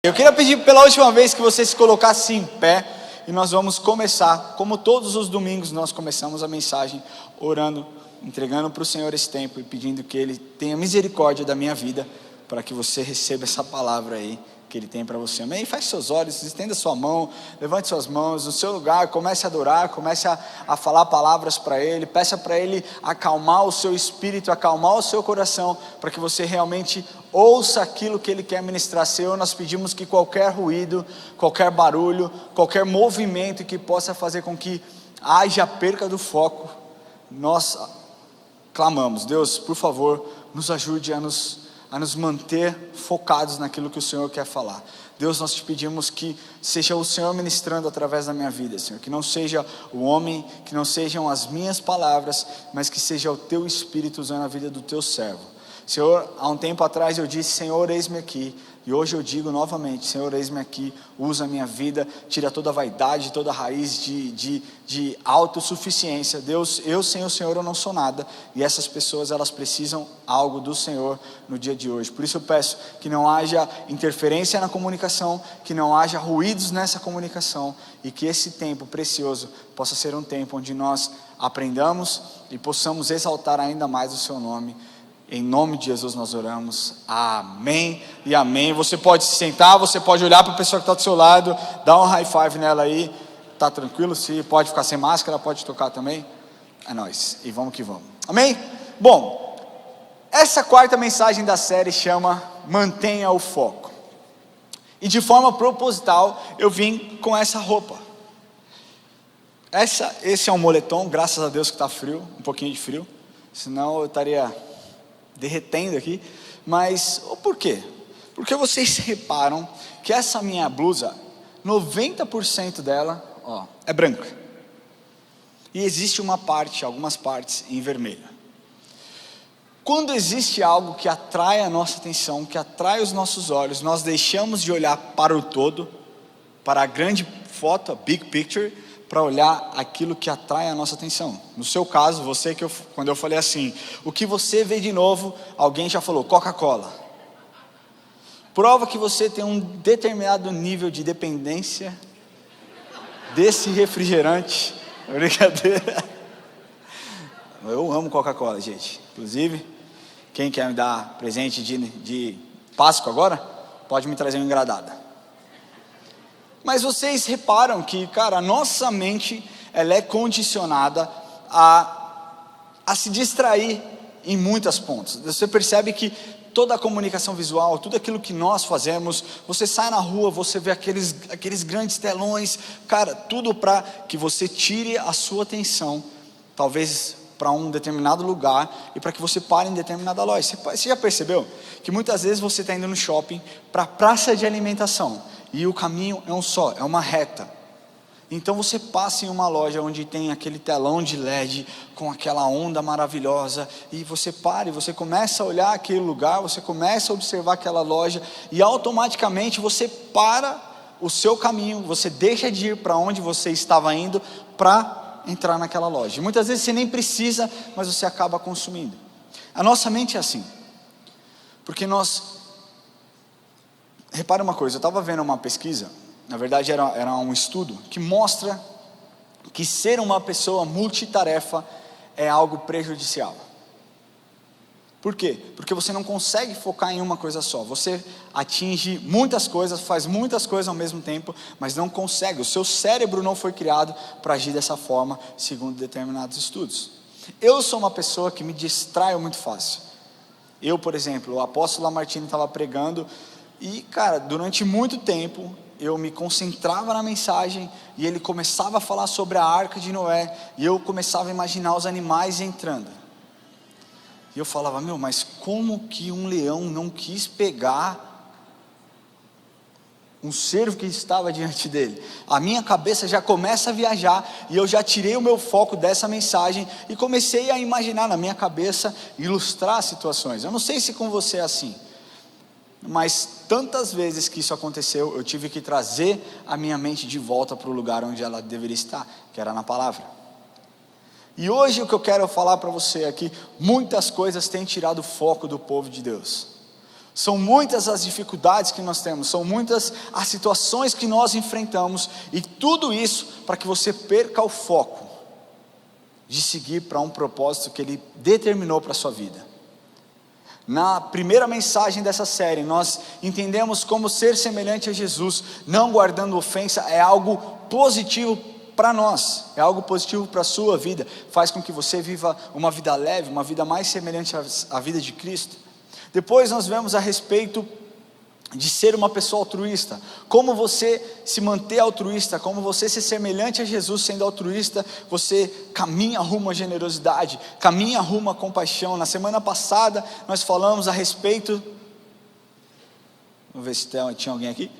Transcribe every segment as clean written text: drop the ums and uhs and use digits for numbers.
Eu queria pedir pela última vez que você se colocasse em pé e nós vamos começar, como todos os domingos nós começamos a mensagem orando, entregando para o Senhor esse tempo e pedindo que Ele tenha misericórdia da minha vida para que você receba essa palavra aí que Ele tem para você. Amém? Feche seus olhos, estenda sua mão, levante suas mãos no seu lugar, comece a adorar, comece a falar palavras para Ele, peça para Ele acalmar o seu espírito, acalmar o seu coração, para que você realmente ouça aquilo que Ele quer ministrar. Senhor, nós pedimos que qualquer ruído, qualquer barulho, qualquer movimento que possa fazer com que haja perca do foco, nós clamamos. Deus, por favor, nos ajude a nos manter focados naquilo que o Senhor quer falar. Deus, nós te pedimos que seja o Senhor ministrando através da minha vida, Senhor, que não seja o homem, que não sejam as minhas palavras, mas que seja o teu Espírito usando a vida do teu servo. Senhor, há um tempo atrás eu disse, Senhor, eis-me aqui, e hoje eu digo novamente, Senhor, eis-me aqui, usa a minha vida, tira toda a vaidade, toda a raiz de autossuficiência. Deus, eu sem o Senhor eu não sou nada, e essas pessoas elas precisam algo do Senhor no dia de hoje. Por isso eu peço que não haja interferência na comunicação, que não haja ruídos nessa comunicação, e que esse tempo precioso possa ser um tempo onde nós aprendamos e possamos exaltar ainda mais o seu nome. Em nome de Jesus nós oramos, amém e amém. Você pode se sentar, você pode olhar para a pessoa que está do seu lado, dar um high five nela aí, tá tranquilo? Se pode ficar sem máscara, pode tocar também, é nóis, e vamos que vamos, amém? Bom, essa quarta mensagem da série chama Mantenha o Foco, e de forma proposital eu vim com essa roupa. Esse é um moletom, graças a Deus que está frio, um pouquinho de frio, senão eu estaria derretendo aqui. Mas por quê? Porque vocês reparam que essa minha blusa, 90% dela, é branca, e existe algumas partes em vermelho. Quando existe algo que atrai a nossa atenção, que atrai os nossos olhos, nós deixamos de olhar para o todo, para a grande foto, a big picture, para olhar aquilo que atrai a nossa atenção. No seu caso, quando eu falei assim, o que você vê de novo, alguém já falou, Coca-Cola. Prova que você tem um determinado nível de dependência desse refrigerante. Brincadeira. Eu amo Coca-Cola, gente. Inclusive, quem quer me dar presente de Páscoa agora, pode me trazer uma engradada. Mas vocês reparam que, cara, a nossa mente, ela é condicionada a se distrair em muitos pontos. Você percebe que toda a comunicação visual, tudo aquilo que nós fazemos, você sai na rua, você vê aqueles grandes telões, cara, tudo para que você tire a sua atenção, talvez para um determinado lugar, e para que você pare em determinada loja. Você já percebeu que muitas vezes você está indo no shopping, para a praça de alimentação, e o caminho é um só, é uma reta. Então você passa em uma loja onde tem aquele telão de LED, com aquela onda maravilhosa, e você para, e você começa a olhar aquele lugar, você começa a observar aquela loja, e automaticamente você para o seu caminho, você deixa de ir para onde você estava indo, para entrar naquela loja. E muitas vezes você nem precisa, mas você acaba consumindo. A nossa mente é assim, porque repara uma coisa, eu estava vendo uma pesquisa, na verdade era um estudo, que mostra que ser uma pessoa multitarefa é algo prejudicial. Por quê? Porque você não consegue focar em uma coisa só, você atinge muitas coisas, faz muitas coisas ao mesmo tempo, mas não consegue, o seu cérebro não foi criado para agir dessa forma, segundo determinados estudos. Eu sou uma pessoa que me distraio muito fácil. Eu, por exemplo, o apóstolo Lamartine estava pregando, e cara, durante muito tempo, eu me concentrava na mensagem, e ele começava a falar sobre a arca de Noé, e eu começava a imaginar os animais entrando, e eu falava, mas como que um leão não quis pegar um cervo que estava diante dele? A minha cabeça já começa a viajar, e eu já tirei o meu foco dessa mensagem, e comecei a imaginar na minha cabeça, ilustrar situações. Eu não sei se com você é assim, mas tantas vezes que isso aconteceu, eu tive que trazer a minha mente de volta para o lugar onde ela deveria estar, que era na palavra. E hoje o que eu quero falar para você é que muitas coisas têm tirado o foco do povo de Deus. São muitas as dificuldades que nós temos, são muitas as situações que nós enfrentamos, e tudo isso para que você perca o foco de seguir para um propósito que Ele determinou para a sua vida. Na primeira mensagem dessa série, nós entendemos como ser semelhante a Jesus, não guardando ofensa, é algo positivo para nós, é algo positivo para a sua vida, faz com que você viva uma vida leve, uma vida mais semelhante à vida de Cristo. Depois nós vemos a respeito de ser uma pessoa altruísta, como você se manter altruísta, como você ser semelhante a Jesus sendo altruísta, você caminha rumo à generosidade, caminha rumo à compaixão. Na semana passada nós falamos a respeito, vamos ver se tinha alguém aqui,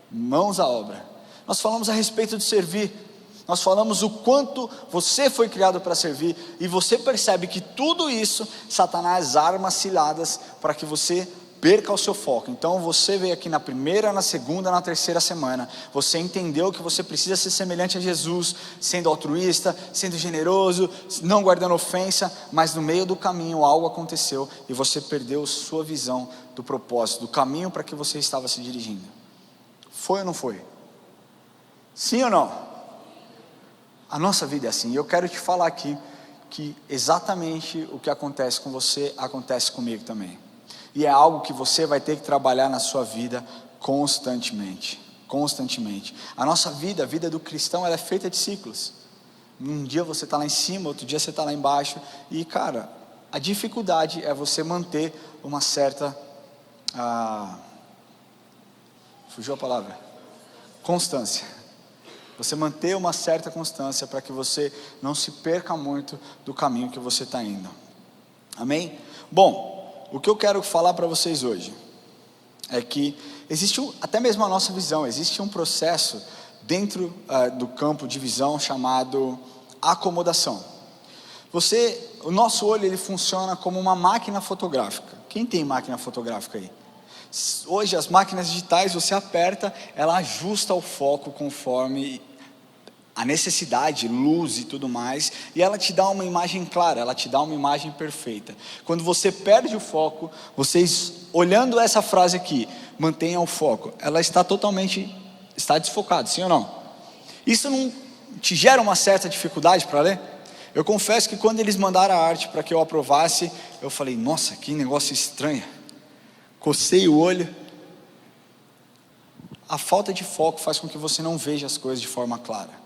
mãos à obra, nós falamos a respeito de servir, nós falamos o quanto você foi criado para servir, e você percebe que tudo isso, Satanás arma ciladas para que você perca o seu foco. Então você veio aqui na primeira, na segunda, na terceira semana, você entendeu que você precisa ser semelhante a Jesus, sendo altruísta, sendo generoso, não guardando ofensa, mas no meio do caminho algo aconteceu, e você perdeu sua visão do propósito, do caminho para que você estava se dirigindo. Foi ou não foi? Sim ou não? A nossa vida é assim, e eu quero te falar aqui, que exatamente o que acontece com você, acontece comigo também. E é algo que você vai ter que trabalhar na sua vida constantemente. A nossa vida, a vida do cristão, ela é feita de ciclos. Um dia você está lá em cima, outro dia você está lá embaixo. E cara, a dificuldade é você manter uma certa, fugiu a palavra, constância. Você manter uma certa constância para que você não se perca muito do caminho que você está indo. Amém? Bom, o que eu quero falar para vocês hoje é que existe até mesmo a nossa visão, existe um processo dentro do campo de visão chamado acomodação. O nosso olho, ele funciona como uma máquina fotográfica. Quem tem máquina fotográfica aí? Hoje as máquinas digitais, você aperta, ela ajusta o foco conforme a necessidade, luz e tudo mais, e ela te dá uma imagem clara, ela te dá uma imagem perfeita. Quando você perde o foco, vocês olhando essa frase aqui, mantenha o foco, ela está desfocada, sim ou não? Isso não te gera uma certa dificuldade para ler? Eu confesso que quando eles mandaram a arte para que eu aprovasse, eu falei, nossa, que negócio estranho. Cocei o olho. A falta de foco faz com que você não veja as coisas de forma clara,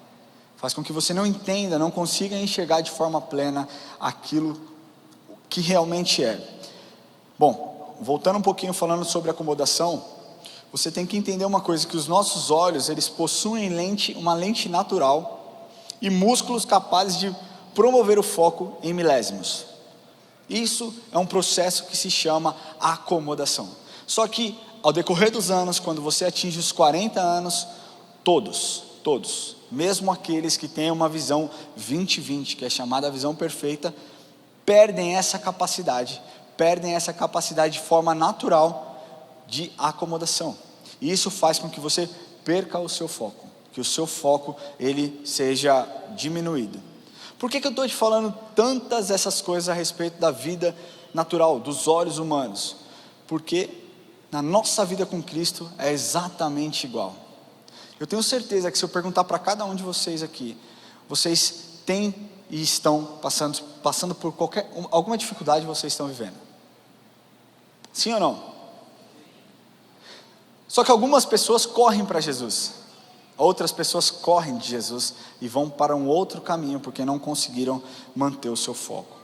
faz com que você não entenda, não consiga enxergar de forma plena aquilo que realmente é. Bom, voltando um pouquinho falando sobre acomodação, você tem que entender uma coisa, que os nossos olhos, eles possuem uma lente natural e músculos capazes de promover o foco em milésimos. Isso é um processo que se chama acomodação. Só que ao decorrer dos anos, quando você atinge os 40 anos, todos, mesmo aqueles que têm uma visão 20/20, que é chamada visão perfeita, perdem essa capacidade de forma natural de acomodação. E isso faz com que você perca o seu foco, que o seu foco ele seja diminuído. Por que eu estou te falando tantas essas coisas a respeito da vida natural, dos olhos humanos? Porque na nossa vida com Cristo é exatamente igual. Eu tenho certeza que se eu perguntar para cada um de vocês aqui, vocês têm e estão passando por alguma dificuldade vocês estão vivendo. Sim ou não? Só que algumas pessoas correm para Jesus, outras pessoas correm de Jesus e vão para um outro caminho porque não conseguiram manter o seu foco.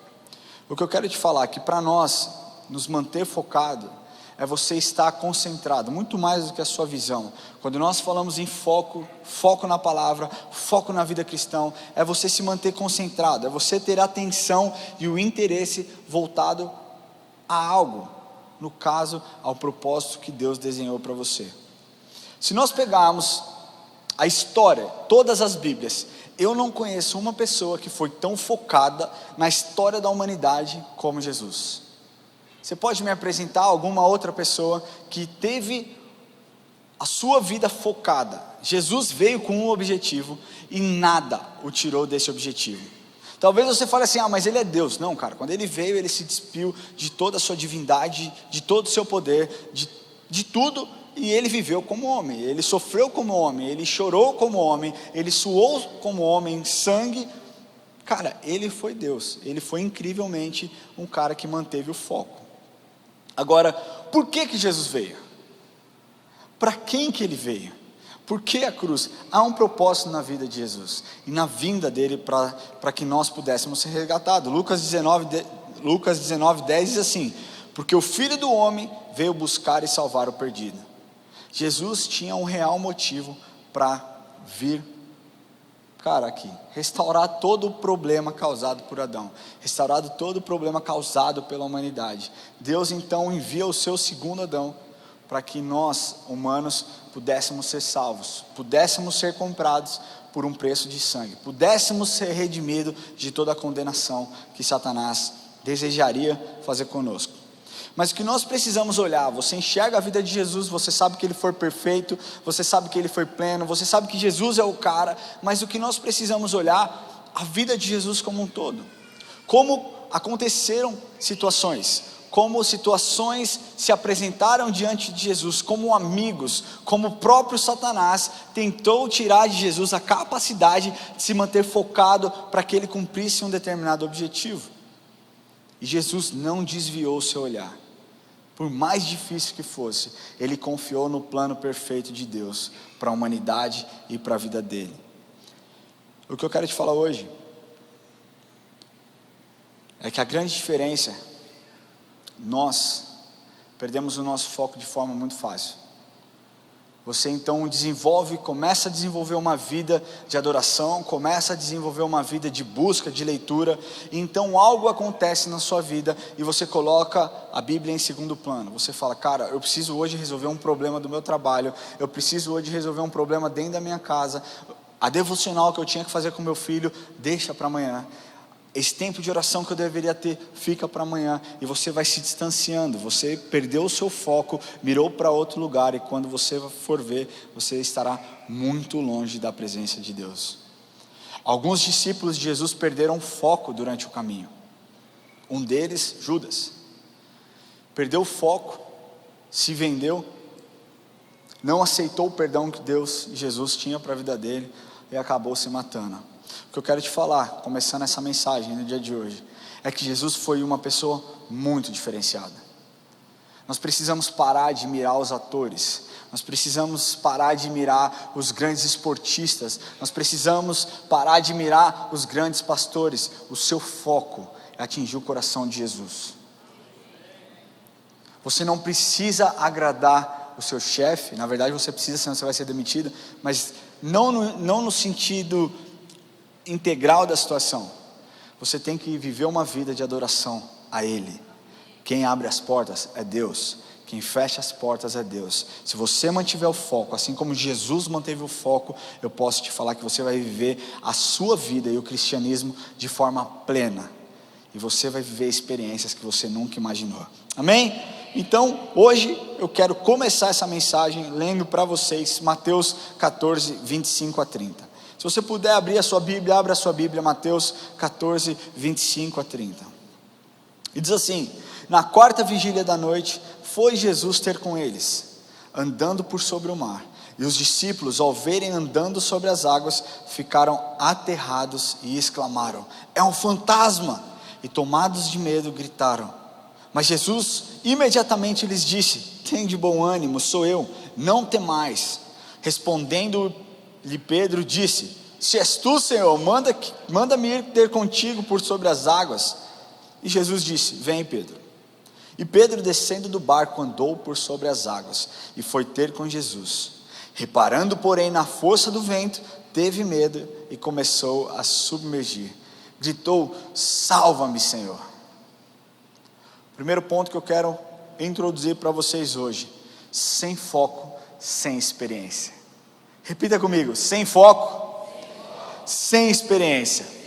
O que eu quero te falar é que para nós nos manter focado é você estar concentrado, muito mais do que a sua visão. Quando nós falamos em foco na palavra, foco na vida cristã, é você se manter concentrado, é você ter atenção e o interesse voltado a algo, no caso, ao propósito que Deus desenhou para você. Se nós pegarmos a história, todas as Bíblias, eu não conheço uma pessoa que foi tão focada na história da humanidade como Jesus. Você pode me apresentar alguma outra pessoa que teve a sua vida focada? Jesus veio com um objetivo e nada o tirou desse objetivo. Talvez você fale assim, mas ele é Deus. Não, cara, quando ele veio, ele se despiu de toda a sua divindade, de todo o seu poder, de tudo, e ele viveu como homem, ele sofreu como homem, ele chorou como homem, ele suou como homem, sangue. Cara, ele foi Deus, ele foi incrivelmente um cara que manteve o foco. Agora, por que Jesus veio? Para quem que ele veio? Por que a cruz? Há um propósito na vida de Jesus e na vinda dele para que nós pudéssemos ser resgatados. Lucas 19:10 diz assim: porque o Filho do Homem veio buscar e salvar o perdido. Jesus tinha um real motivo para vir, restaurar todo o problema causado por Adão, restaurar todo o problema causado pela humanidade. Deus então envia o seu segundo Adão, para que nós, humanos, pudéssemos ser salvos, pudéssemos ser comprados por um preço de sangue, pudéssemos ser redimidos de toda a condenação que Satanás desejaria fazer conosco. Mas o que nós precisamos olhar, você enxerga a vida de Jesus, você sabe que ele foi perfeito, você sabe que ele foi pleno, você sabe que Jesus é o cara, mas o que nós precisamos olhar, a vida de Jesus como um todo. Como aconteceram situações, como situações se apresentaram diante de Jesus, como amigos, como o próprio Satanás tentou tirar de Jesus a capacidade de se manter focado para que ele cumprisse um determinado objetivo. E Jesus não desviou o seu olhar, por mais difícil que fosse, ele confiou no plano perfeito de Deus para a humanidade e para a vida dele. O que eu quero te falar hoje é que a grande diferença, nós perdemos o nosso foco de forma muito fácil. Você então começa a desenvolver uma vida de adoração, começa a desenvolver uma vida de busca, de leitura, e então algo acontece na sua vida e você coloca a Bíblia em segundo plano. Você fala, cara, eu preciso hoje resolver um problema do meu trabalho, eu preciso hoje resolver um problema dentro da minha casa, a devocional que eu tinha que fazer com meu filho, deixa para amanhã. Esse tempo de oração que eu deveria ter, fica para amanhã, e você vai se distanciando, você perdeu o seu foco, mirou para outro lugar, e quando você for ver, você estará muito longe da presença de Deus. Alguns discípulos de Jesus perderam foco durante o caminho. Um deles, Judas, perdeu o foco, se vendeu, não aceitou o perdão que Deus e Jesus tinha para a vida dele, e acabou se matando. O que eu quero te falar, começando essa mensagem no dia de hoje, é que Jesus foi uma pessoa muito diferenciada. Nós precisamos parar de mirar os atores, nós precisamos parar de mirar os grandes esportistas, nós precisamos parar de mirar os grandes pastores. O seu foco é atingir o coração de Jesus. Você não precisa agradar o seu chefe, na verdade você precisa, senão você vai ser demitido, mas não no sentido integral da situação. Você tem que viver uma vida de adoração a Ele. Quem abre as portas é Deus, quem fecha as portas é Deus. Se você mantiver o foco, assim como Jesus manteve o foco, eu posso te falar que você vai viver a sua vida e o cristianismo de forma plena, e você vai viver experiências que você nunca imaginou. Amém? Então hoje eu quero começar essa mensagem lendo para vocês Mateus 14, 25 a 30. Se você puder abrir a sua Bíblia, abra a sua Bíblia, Mateus 14, 25 a 30. E diz assim: na quarta vigília da noite, foi Jesus ter com eles, andando por sobre o mar. E os discípulos, ao verem andando sobre as águas, ficaram aterrados e exclamaram: é um fantasma! E tomados de medo, gritaram. Mas Jesus imediatamente lhes disse: tem de bom ânimo, sou eu, não temais. Respondendo-lhe Pedro, disse: se és tu, Senhor, manda-me ir ter contigo por sobre as águas. E Jesus disse: vem, Pedro. E Pedro, descendo do barco, andou por sobre as águas e foi ter com Jesus. Reparando, porém, na força do vento, teve medo e começou a submergir. Gritou: salva-me, Senhor. Primeiro ponto que eu quero introduzir para vocês hoje: sem foco, sem experiência. Repita comigo: sem foco, sem experiência.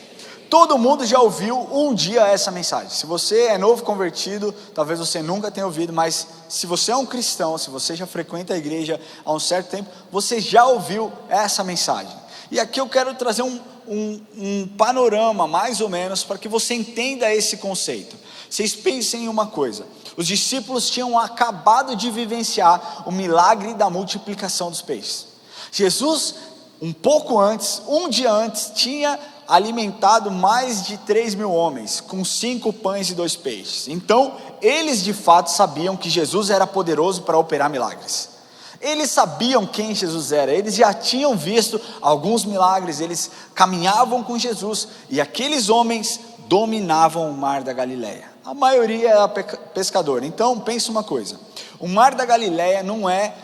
Todo mundo já ouviu um dia essa mensagem. Se você é novo convertido, talvez você nunca tenha ouvido, mas se você é um cristão, se você já frequenta a igreja há um certo tempo, você já ouviu essa mensagem. E aqui eu quero trazer um panorama, mais ou menos, para que você entenda esse conceito. Vocês pensem em uma coisa: os discípulos tinham acabado de vivenciar o milagre da multiplicação dos peixes. Jesus, um pouco antes, um dia antes, tinha alimentado mais de 3.000 homens, com 5 pães e 2 peixes. Então, eles de fato sabiam que Jesus era poderoso para operar milagres. Eles sabiam quem Jesus era, eles já tinham visto alguns milagres, eles caminhavam com Jesus, e aqueles homens dominavam o mar da Galileia. A maioria era pescador. Então, pense uma coisa: o mar da Galileia não é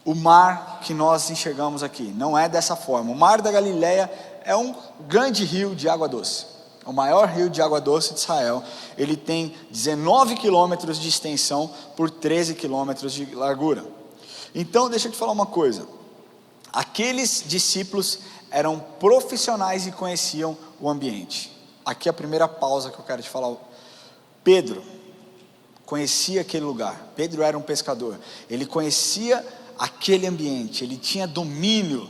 o mar que nós enxergamos aqui, não é dessa forma. O mar da Galileia é um grande rio de água doce, o maior rio de água doce de Israel. Ele tem 19 quilômetros de extensão por 13 quilômetros de largura. Então, deixa eu te falar uma coisa: aqueles discípulos eram profissionais e conheciam o ambiente. Aqui é a primeira pausa que eu quero te falar. Pedro conhecia aquele lugar. Pedro era um pescador, ele conhecia aquele ambiente, ele tinha domínio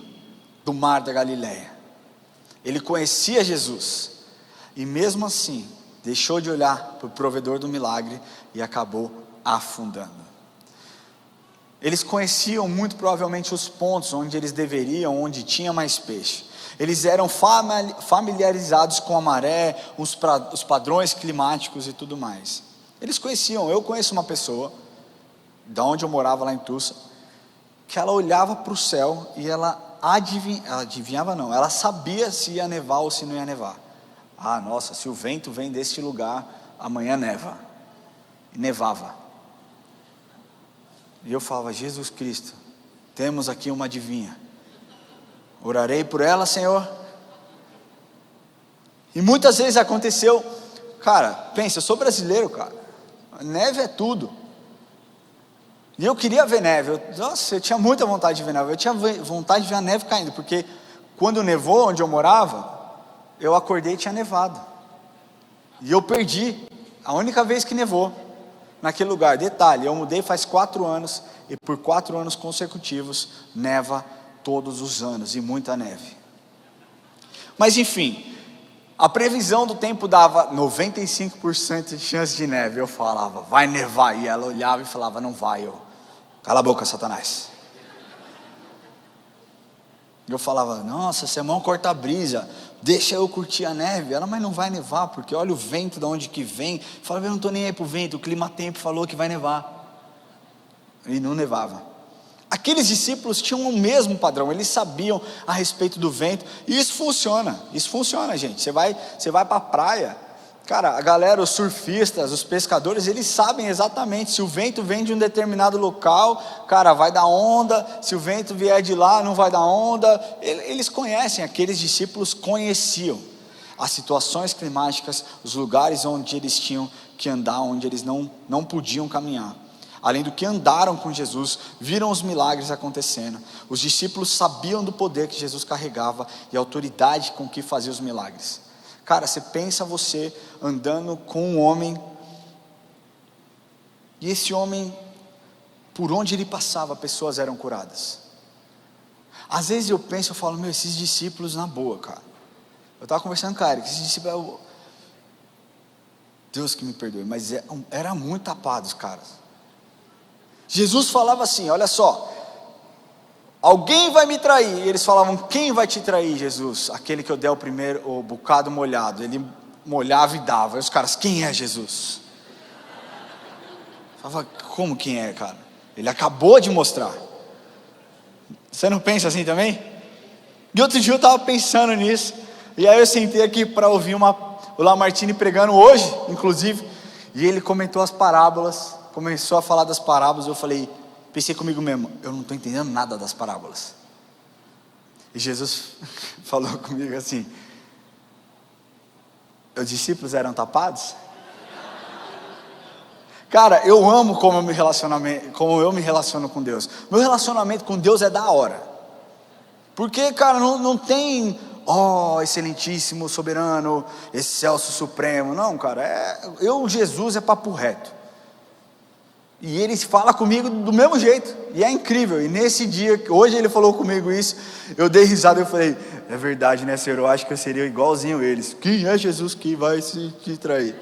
do mar da Galileia, ele conhecia Jesus, e mesmo assim, deixou de olhar para o provedor do milagre e acabou afundando. Eles conheciam muito provavelmente os pontos onde eles deveriam, onde tinha mais peixe. Eles eram familiarizados com a maré, os padrões climáticos e tudo mais. Eles conheciam. Eu conheço uma pessoa, da onde eu morava lá em Tulsa, que ela olhava para o céu e ela ela sabia se ia nevar ou se não ia nevar. Ah, nossa, se o vento vem deste lugar, amanhã neva. E nevava. E eu falava: Jesus Cristo, temos aqui uma adivinha. Orarei por ela, Senhor. E muitas vezes aconteceu. Cara, pensa, eu sou brasileiro, cara. Neve é tudo. E eu queria ver neve. Eu tinha muita vontade de ver neve. Eu tinha vontade de ver a neve caindo, porque quando nevou onde eu morava, eu acordei e tinha nevado. E eu perdi a única vez que nevou naquele lugar. Detalhe, eu mudei faz 4 anos, e por 4 anos consecutivos neva todos os anos, e muita neve. Mas enfim, a previsão do tempo dava 95% de chance de neve. Eu falava: vai nevar, e ela olhava e falava: não vai. Eu: cala a boca, Satanás. Eu falava: nossa, você é mão corta-brisa, deixa eu curtir a neve. Ela: mas não vai nevar, porque olha o vento de onde que vem. Eu falava: eu não estou nem aí para o vento, o clima-tempo falou que vai nevar. E não nevava. Aqueles discípulos tinham o mesmo padrão, eles sabiam a respeito do vento, e isso funciona, gente. Você vai para a praia, cara, a galera, os surfistas, os pescadores, eles sabem exatamente, se o vento vem de um determinado local, cara, vai dar onda, se o vento vier de lá, não vai dar onda. Eles conhecem, aqueles discípulos conheciam as situações climáticas, os lugares onde eles tinham que andar, onde eles não podiam caminhar. Além do que andaram com Jesus, viram os milagres acontecendo. Os discípulos sabiam do poder que Jesus carregava e a autoridade com que fazia os milagres. Cara, você pensa você andando com um homem, e esse homem, por onde ele passava, pessoas eram curadas. Às vezes eu penso, eu falo: meu, esses discípulos na boa, cara. Eu estava conversando com o cara, que esses discípulos, Deus que me perdoe, mas era muito tapados, caras. Jesus falava assim: olha só, alguém vai me trair. E eles falavam: quem vai te trair, Jesus? Aquele que eu der o bocado molhado. Ele molhava e dava. E os caras: quem é Jesus? Eu falava: como quem é, cara? Ele acabou de mostrar. Você não pensa assim também? E outro dia eu estava pensando nisso, e aí eu sentei aqui para ouvir o Lamartine pregando hoje, inclusive, e ele comentou as parábolas. Começou a falar das parábolas. Eu pensei comigo mesmo: eu não estou entendendo nada das parábolas. E Jesus falou comigo assim: os discípulos eram tapados? Cara, eu amo como eu me relaciono com Deus. Meu relacionamento com Deus é da hora, porque, cara, não tem excelentíssimo, soberano, excelso, supremo. Não, cara, Jesus é papo reto. E ele fala comigo do mesmo jeito, e é incrível. E nesse dia, hoje ele falou comigo isso, eu dei risada, eu falei, é verdade, né, Senhor? Eu acho que eu seria igualzinho eles. Quem é Jesus que vai se trair?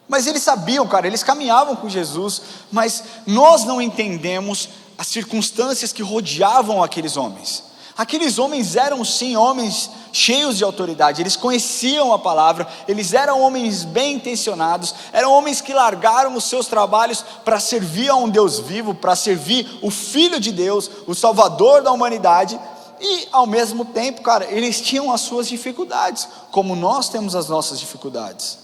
Mas eles sabiam, cara, eles caminhavam com Jesus, mas nós não entendemos as circunstâncias que rodeavam aqueles homens. Aqueles homens eram sim homens cheios de autoridade, eles conheciam a palavra, eles eram homens bem intencionados, eram homens que largaram os seus trabalhos para servir a um Deus vivo, para servir o Filho de Deus, o Salvador da humanidade, e ao mesmo tempo, cara, eles tinham as suas dificuldades, como nós temos as nossas dificuldades.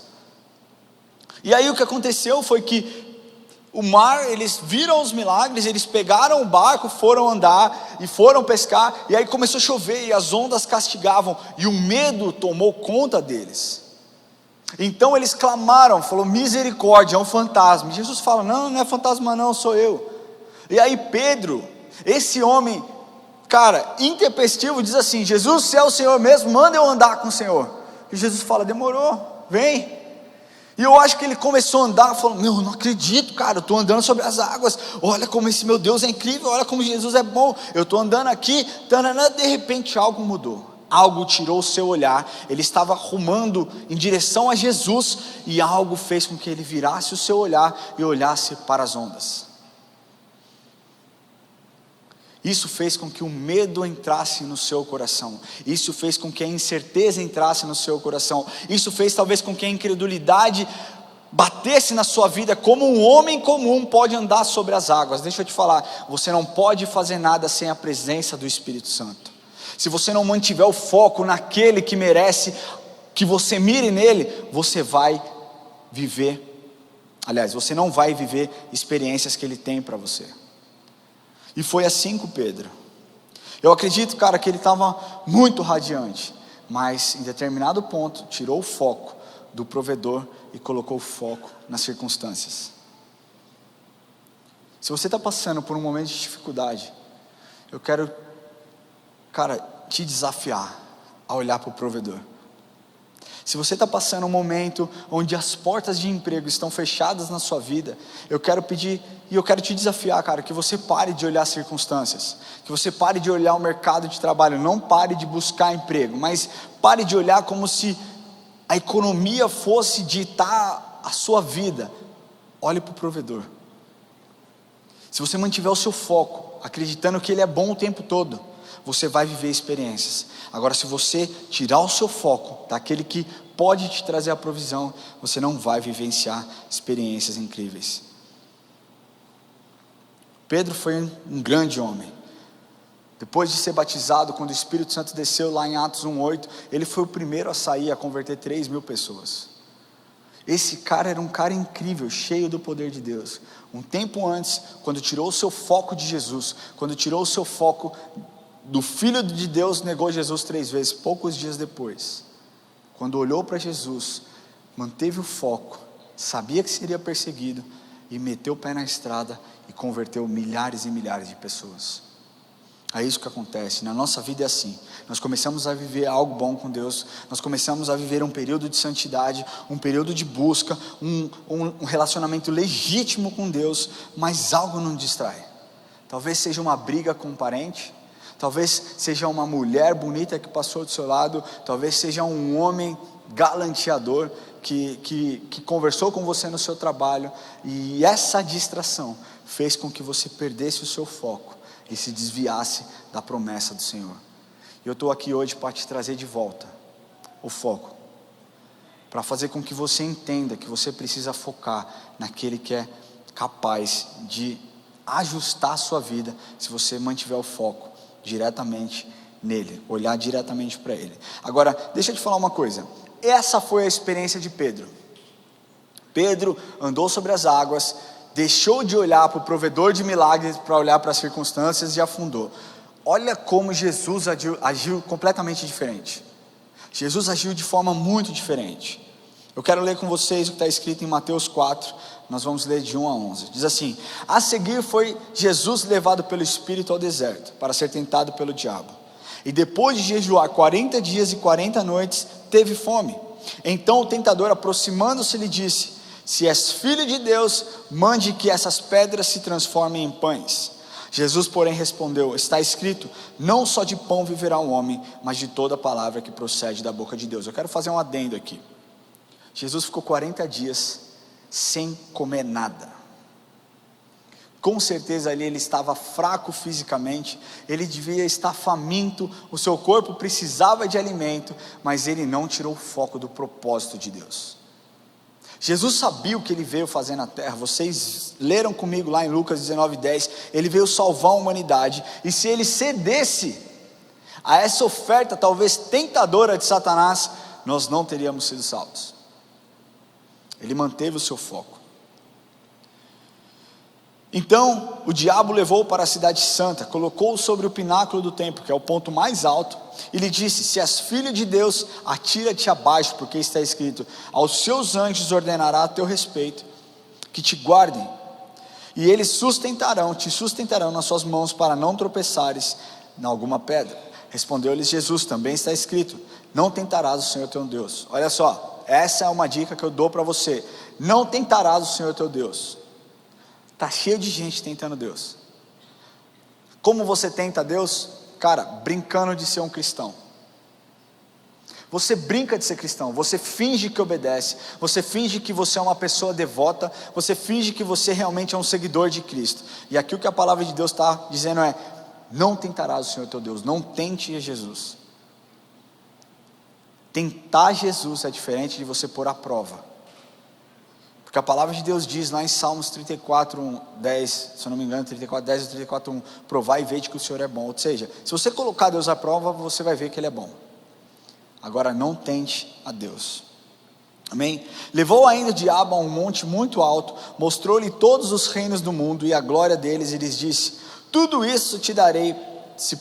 E aí o que aconteceu foi que o mar, eles viram os milagres, eles pegaram o barco, foram andar e foram pescar, e aí começou a chover e as ondas castigavam, e o medo tomou conta deles. Então eles clamaram, falou, misericórdia, é um fantasma. E Jesus fala, não é fantasma não, sou eu. E aí Pedro, esse homem, cara, intempestivo, diz assim, Jesus, se é o Senhor mesmo, manda eu andar com o Senhor. E Jesus fala, demorou, vem. E eu acho que ele começou a andar, falou, eu não acredito, cara, eu estou andando sobre as águas, olha como esse meu Deus é incrível, olha como Jesus é bom, eu estou andando aqui, de repente algo mudou, algo tirou o seu olhar, ele estava rumando em direção a Jesus, e algo fez com que ele virasse o seu olhar, e olhasse para as ondas. Isso fez com que o medo entrasse no seu coração, isso fez com que a incerteza entrasse no seu coração, isso fez talvez com que a incredulidade batesse na sua vida, como um homem comum pode andar sobre as águas. Deixa eu te falar, você não pode fazer nada sem a presença do Espírito Santo. Se você não mantiver o foco naquele que merece, que você mire nele, você não vai viver experiências que ele tem para você. E foi assim com Pedro. Eu acredito, cara, que ele estava muito radiante, mas em determinado ponto, tirou o foco do provedor e colocou o foco nas circunstâncias. Se você está passando por um momento de dificuldade, eu quero, cara, te desafiar a olhar para o provedor. Se você está passando um momento onde as portas de emprego estão fechadas na sua vida, eu quero pedir e eu quero te desafiar, cara, que você pare de olhar as circunstâncias, que você pare de olhar o mercado de trabalho, não pare de buscar emprego, mas pare de olhar como se a economia fosse ditar a sua vida. Olhe para o provedor. Se você mantiver o seu foco, acreditando que ele é bom o tempo todo, você vai viver experiências. Agora, se você tirar o seu foco daquele que pode te trazer a provisão, você não vai vivenciar experiências incríveis. Pedro foi um grande homem. Depois de ser batizado, quando o Espírito Santo desceu lá em Atos 1:8, ele foi o primeiro a sair, a converter 3.000 pessoas. Esse cara era um cara incrível, cheio do poder de Deus. Um tempo antes, quando tirou o seu foco de Jesus, quando tirou o seu foco do Filho de Deus, negou Jesus 3 vezes. Poucos dias depois, quando olhou para Jesus, manteve o foco, sabia que seria perseguido, e meteu o pé na estrada e converteu milhares e milhares de pessoas. É isso que acontece, na nossa vida é assim, nós começamos a viver algo bom com Deus, nós começamos a viver um período de santidade, um período de busca, um relacionamento legítimo com Deus, mas algo nos distrai. Talvez seja uma briga com um parente, talvez seja uma mulher bonita que passou do seu lado, talvez seja um homem galanteador que conversou com você no seu trabalho, e essa distração fez com que você perdesse o seu foco e se desviasse da promessa do Senhor. E eu estou aqui hoje para te trazer de volta o foco, para fazer com que você entenda que você precisa focar naquele que é capaz de ajustar a sua vida, se você mantiver o foco diretamente nele, olhar diretamente para ele. Agora, deixa eu te falar uma coisa, essa foi a experiência de Pedro. Pedro andou sobre as águas, deixou de olhar para o provedor de milagres para olhar para as circunstâncias e afundou. Olha como Jesus agiu completamente diferente. Jesus agiu de forma muito diferente. Eu quero ler com vocês o que está escrito em Mateus 4, nós vamos ler de 1 a 11. Diz assim: a seguir foi Jesus levado pelo Espírito ao deserto, para ser tentado pelo diabo. E depois de jejuar 40 dias e 40 noites, teve fome. Então o tentador, aproximando-se, lhe disse: se és filho de Deus, mande que essas pedras se transformem em pães. Jesus, porém, respondeu: está escrito, não só de pão viverá o homem, mas de toda palavra que procede da boca de Deus. Eu quero fazer um adendo aqui. Jesus ficou 40 dias sem comer nada. Com certeza ali ele estava fraco fisicamente, ele devia estar faminto, o seu corpo precisava de alimento, mas ele não tirou o foco do propósito de Deus. Jesus sabia o que ele veio fazer na terra. Vocês leram comigo lá em Lucas 19:10, ele veio salvar a humanidade, e se ele cedesse a essa oferta talvez tentadora de Satanás, nós não teríamos sido salvos. Ele manteve o seu foco. Então o diabo levou-o para a cidade santa, colocou-o sobre o pináculo do templo, que é o ponto mais alto, e lhe disse: se és filho de Deus, atira-te abaixo, porque está escrito, aos seus anjos ordenará a teu respeito, que te guardem, e eles te sustentarão nas suas mãos, para não tropeçares em alguma pedra. Respondeu-lhes Jesus: também está escrito, não tentarás o Senhor teu Deus. Olha só, essa é uma dica que eu dou para você: não tentarás o Senhor teu Deus. Está cheio de gente tentando Deus. Como você tenta Deus? Cara, brincando de ser um cristão. Você brinca de ser cristão, você finge que obedece, você finge que você é uma pessoa devota, você finge que você realmente é um seguidor de Cristo. E aqui o que a palavra de Deus está dizendo é: não tentarás o Senhor teu Deus, não tente Jesus. Tentar Jesus é diferente de você pôr à prova. Porque a palavra de Deus diz lá em Salmos 34:10, se eu não me engano, 34:10 e 34:1, provai e vede que o Senhor é bom. Ou seja, se você colocar Deus à prova, você vai ver que Ele é bom. Agora não tente a Deus. Amém? Levou ainda o diabo a um monte muito alto, mostrou-lhe todos os reinos do mundo e a glória deles, e lhes disse: tudo isso te darei, se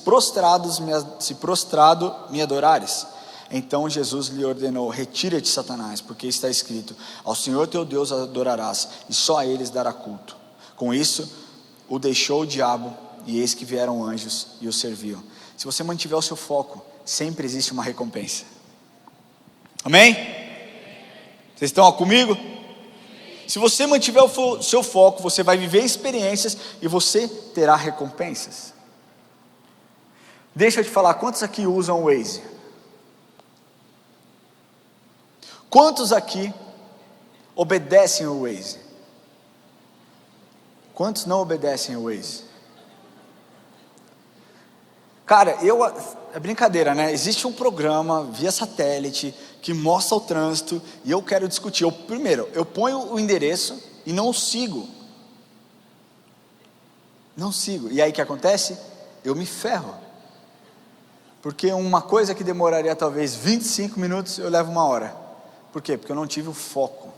prostrado me adorares. Então Jesus lhe ordenou: retira-te, Satanás, porque está escrito, ao Senhor teu Deus adorarás, e só a eles dará culto. Com isso, o deixou o diabo, e eis que vieram anjos e o serviam. Se você mantiver o seu foco, sempre existe uma recompensa. Amém? Vocês estão comigo? Se você mantiver o seu foco, você vai viver experiências e você terá recompensas. Deixa eu te falar, quantos aqui usam o Waze? Quantos aqui obedecem o Waze? Quantos não obedecem o Waze? Cara, é brincadeira, né? Existe um programa via satélite que mostra o trânsito, e eu quero discutir. Primeiro, eu ponho o endereço e não sigo. Não sigo. E aí o que acontece? Eu me ferro. Porque uma coisa que demoraria talvez 25 minutos, eu levo 1 hora. Por quê? Porque eu não tive o foco.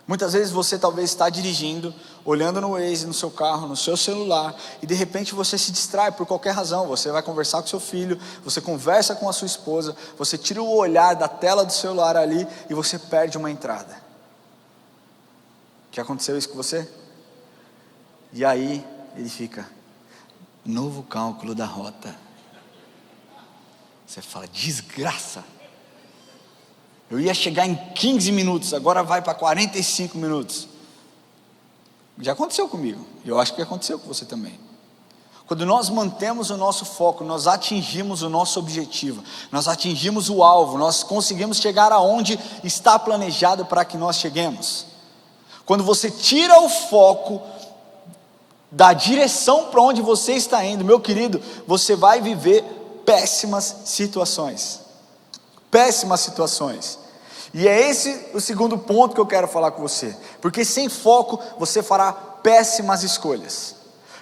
Muitas vezes você talvez está dirigindo, olhando no Waze, no seu carro, no seu celular, e de repente você se distrai por qualquer razão. Você vai conversar com seu filho, você conversa com a sua esposa, você tira o olhar da tela do celular ali e você perde uma entrada. Já aconteceu isso com você? E aí ele fica: novo cálculo da rota. Você fala: desgraça. Eu ia chegar em 15 minutos, agora vai para 45 minutos. Já aconteceu comigo, e eu acho que aconteceu com você também. Quando nós mantemos o nosso foco, nós atingimos o nosso objetivo, nós atingimos o alvo, nós conseguimos chegar aonde está planejado para que nós cheguemos. Quando você tira o foco da direção para onde você está indo, meu querido, você vai viver péssimas situações. Péssimas situações. E é esse o segundo ponto que eu quero falar com você. Porque sem foco você fará péssimas escolhas.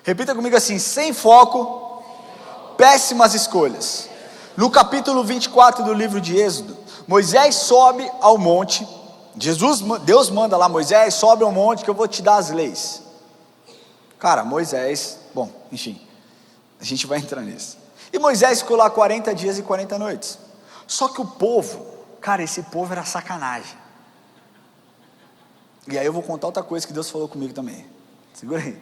Repita comigo assim: sem foco, péssimas escolhas. No capítulo 24 do livro de Êxodo, Moisés sobe ao monte. Deus manda lá: Moisés, sobe ao monte que eu vou te dar as leis. Cara, Moisés, bom, enfim, a gente vai entrar nisso. E Moisés ficou lá 40 dias e 40 noites. Só que o povo, cara, esse povo era sacanagem. E aí eu vou contar outra coisa que Deus falou comigo também. Segura aí.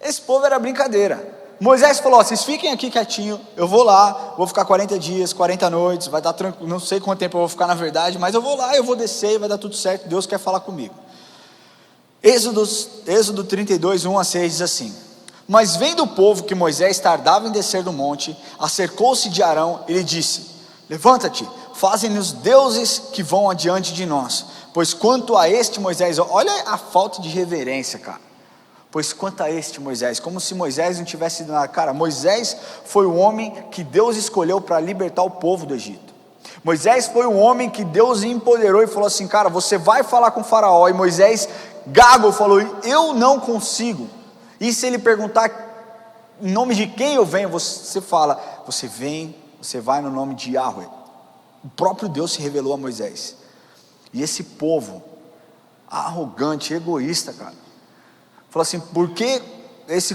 Esse povo era brincadeira. Moisés falou: vocês fiquem aqui quietinho, eu vou lá, vou ficar 40 dias, 40 noites, vai dar tranquilo, não sei quanto tempo eu vou ficar na verdade, mas eu vou lá, eu vou descer, vai dar tudo certo, Deus quer falar comigo. Êxodo 32, 1-6 diz assim: mas vendo o povo que Moisés tardava em descer do monte, acercou-se de Arão e lhe disse: levanta-te, faze-nos deuses que vão adiante de nós, pois quanto a este Moisés, olha a falta de reverência, cara. Pois quanto a este Moisés, como se Moisés não tivesse nada. Cara, Moisés foi o homem que Deus escolheu para libertar o povo do Egito. Moisés foi o homem que Deus empoderou e falou assim: cara, você vai falar com o faraó. E Moisés, gago, falou: eu não consigo. E se ele perguntar em nome de quem eu venho, você fala: você vem, você vai no nome de Yahweh. O próprio Deus se revelou a Moisés. E esse povo arrogante, egoísta, cara, falou assim: por que esse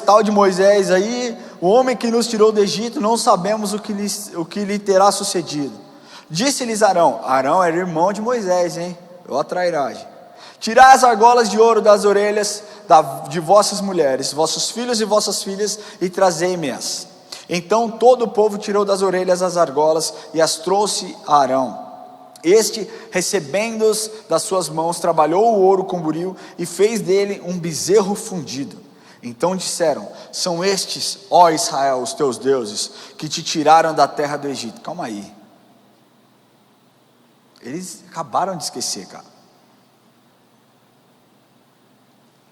tal de Moisés aí, o homem que nos tirou do Egito, não sabemos o que lhe terá sucedido? Disse-lhes Arão era irmão de Moisés, hein? Ó trairagem. Tirai as argolas de ouro das orelhas de vossas mulheres, vossos filhos e vossas filhas, e trazei-me-as. Então todo o povo tirou das orelhas as argolas e as trouxe a Arão. Este, recebendo-os das suas mãos, trabalhou o ouro com buril e fez dele um bezerro fundido. Então disseram: são estes, ó Israel, os teus deuses, que te tiraram da terra do Egito. Calma aí. Eles acabaram de esquecer, cara.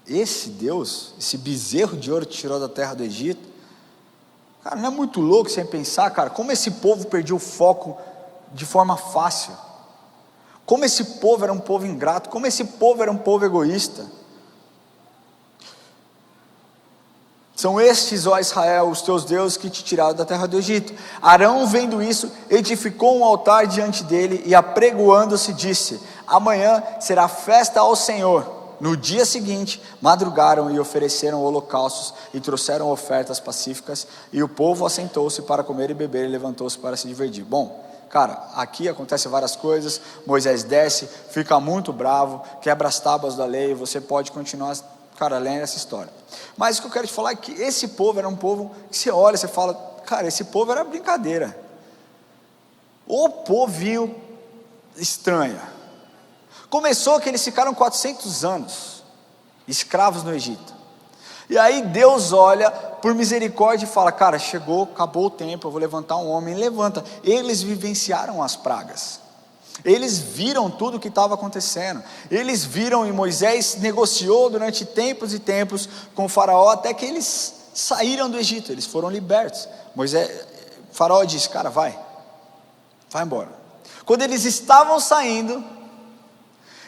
Esse Deus, esse bezerro de ouro que te tirou da terra do Egito. Cara, não é muito louco sem pensar, cara, como esse povo perdia o foco de forma fácil. Como esse povo era um povo ingrato, como esse povo era um povo egoísta. São estes, ó Israel, os teus deuses que te tiraram da terra do Egito. Arão, vendo isso, edificou um altar diante dele e, apregoando-se, disse: amanhã será festa ao Senhor. No dia seguinte, madrugaram e ofereceram holocaustos e trouxeram ofertas pacíficas, e o povo assentou-se para comer e beber e levantou-se para se divertir. Bom, cara, aqui acontecem várias coisas. Moisés desce, fica muito bravo, quebra as tábuas da lei. Você pode continuar, cara, lendo essa história. Mas o que eu quero te falar é que esse povo era um povo que você olha, você fala: cara, esse povo era brincadeira. O povinho estranho. Começou que eles ficaram 400 anos escravos no Egito. E aí Deus olha por misericórdia e fala: cara, chegou, acabou o tempo, eu vou levantar um homem. Levanta. Eles vivenciaram as pragas. Eles viram tudo o que estava acontecendo. Eles viram, e Moisés negociou durante tempos e tempos com o faraó, até que eles saíram do Egito, eles foram libertos. O faraó disse: cara, vai embora. Quando eles estavam saindo,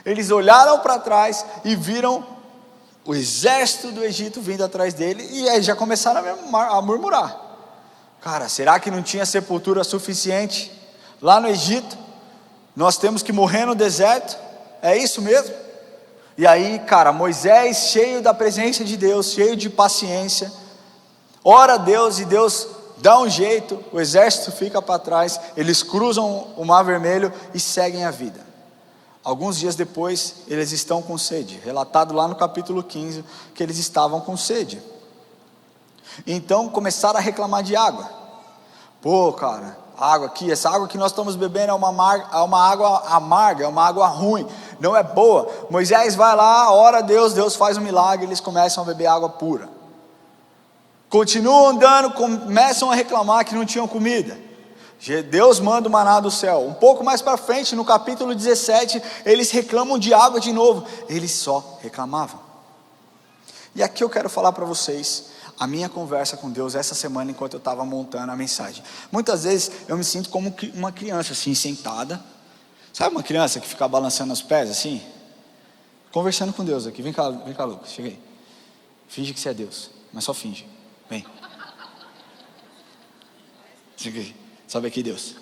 eles olharam para trás e viram o exército do Egito vindo atrás dele, e aí já começaram a murmurar: cara, será que não tinha sepultura suficiente lá no Egito? Nós temos que morrer no deserto? É isso mesmo? E aí, cara, Moisés, cheio da presença de Deus, cheio de paciência, ora a Deus, e Deus dá um jeito, o exército fica para trás, eles cruzam o Mar Vermelho e seguem a vida. Alguns dias depois, eles estão com sede, relatado lá no capítulo 15, que eles estavam com sede. Então começaram a reclamar de água. Pô, cara, água aqui, essa água que nós estamos bebendo é uma água amarga, é uma água ruim, não é boa. Moisés vai lá, ora a Deus, Deus faz um milagre, eles começam a beber água pura. Continuam andando, começam a reclamar que não tinham comida. Deus manda o maná do céu. Um pouco mais para frente, no capítulo 17, eles reclamam de água de novo. Eles só reclamavam. E aqui eu quero falar para vocês a minha conversa com Deus essa semana, enquanto eu estava montando a mensagem. Muitas vezes eu me sinto como uma criança assim, sentada. Sabe uma criança que fica balançando os pés assim? Conversando com Deus aqui. Vem cá, Lucas, chega aí. Finge que você é Deus, mas só finge. Vem. Chega aí. Sobe aqui, Deus.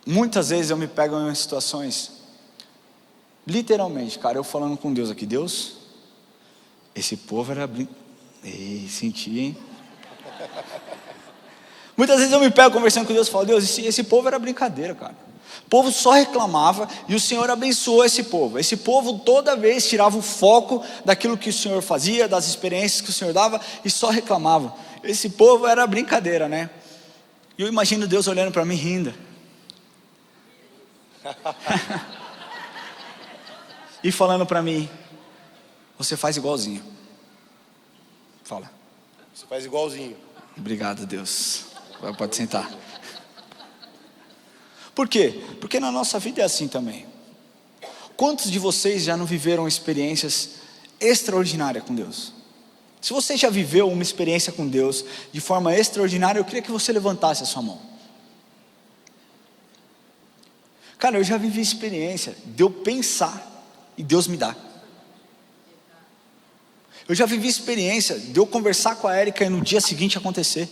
Muitas vezes eu me pego em situações, literalmente, cara, eu falando com Deus aqui: Deus, esse povo era Ei, senti, hein? Muitas vezes eu me pego conversando com Deus e falo: Deus, esse povo era brincadeira, cara. O povo só reclamava e o Senhor abençoou esse povo. Esse povo toda vez tirava o foco daquilo que o Senhor fazia, das experiências que o Senhor dava, e só reclamava. Esse povo era brincadeira, né? E eu imagino Deus olhando para mim rindo. E falando para mim: você faz igualzinho. Fala. Você faz igualzinho. Obrigado, Deus. Agora pode sentar. Por quê? Porque na nossa vida é assim também. Quantos de vocês já não viveram experiências extraordinárias com Deus? Se você já viveu uma experiência com Deus de forma extraordinária, eu queria que você levantasse a sua mão. Cara, eu já vivi experiência de eu pensar e Deus me dá. Eu já vivi experiência de eu conversar com a Érica e no dia seguinte acontecer.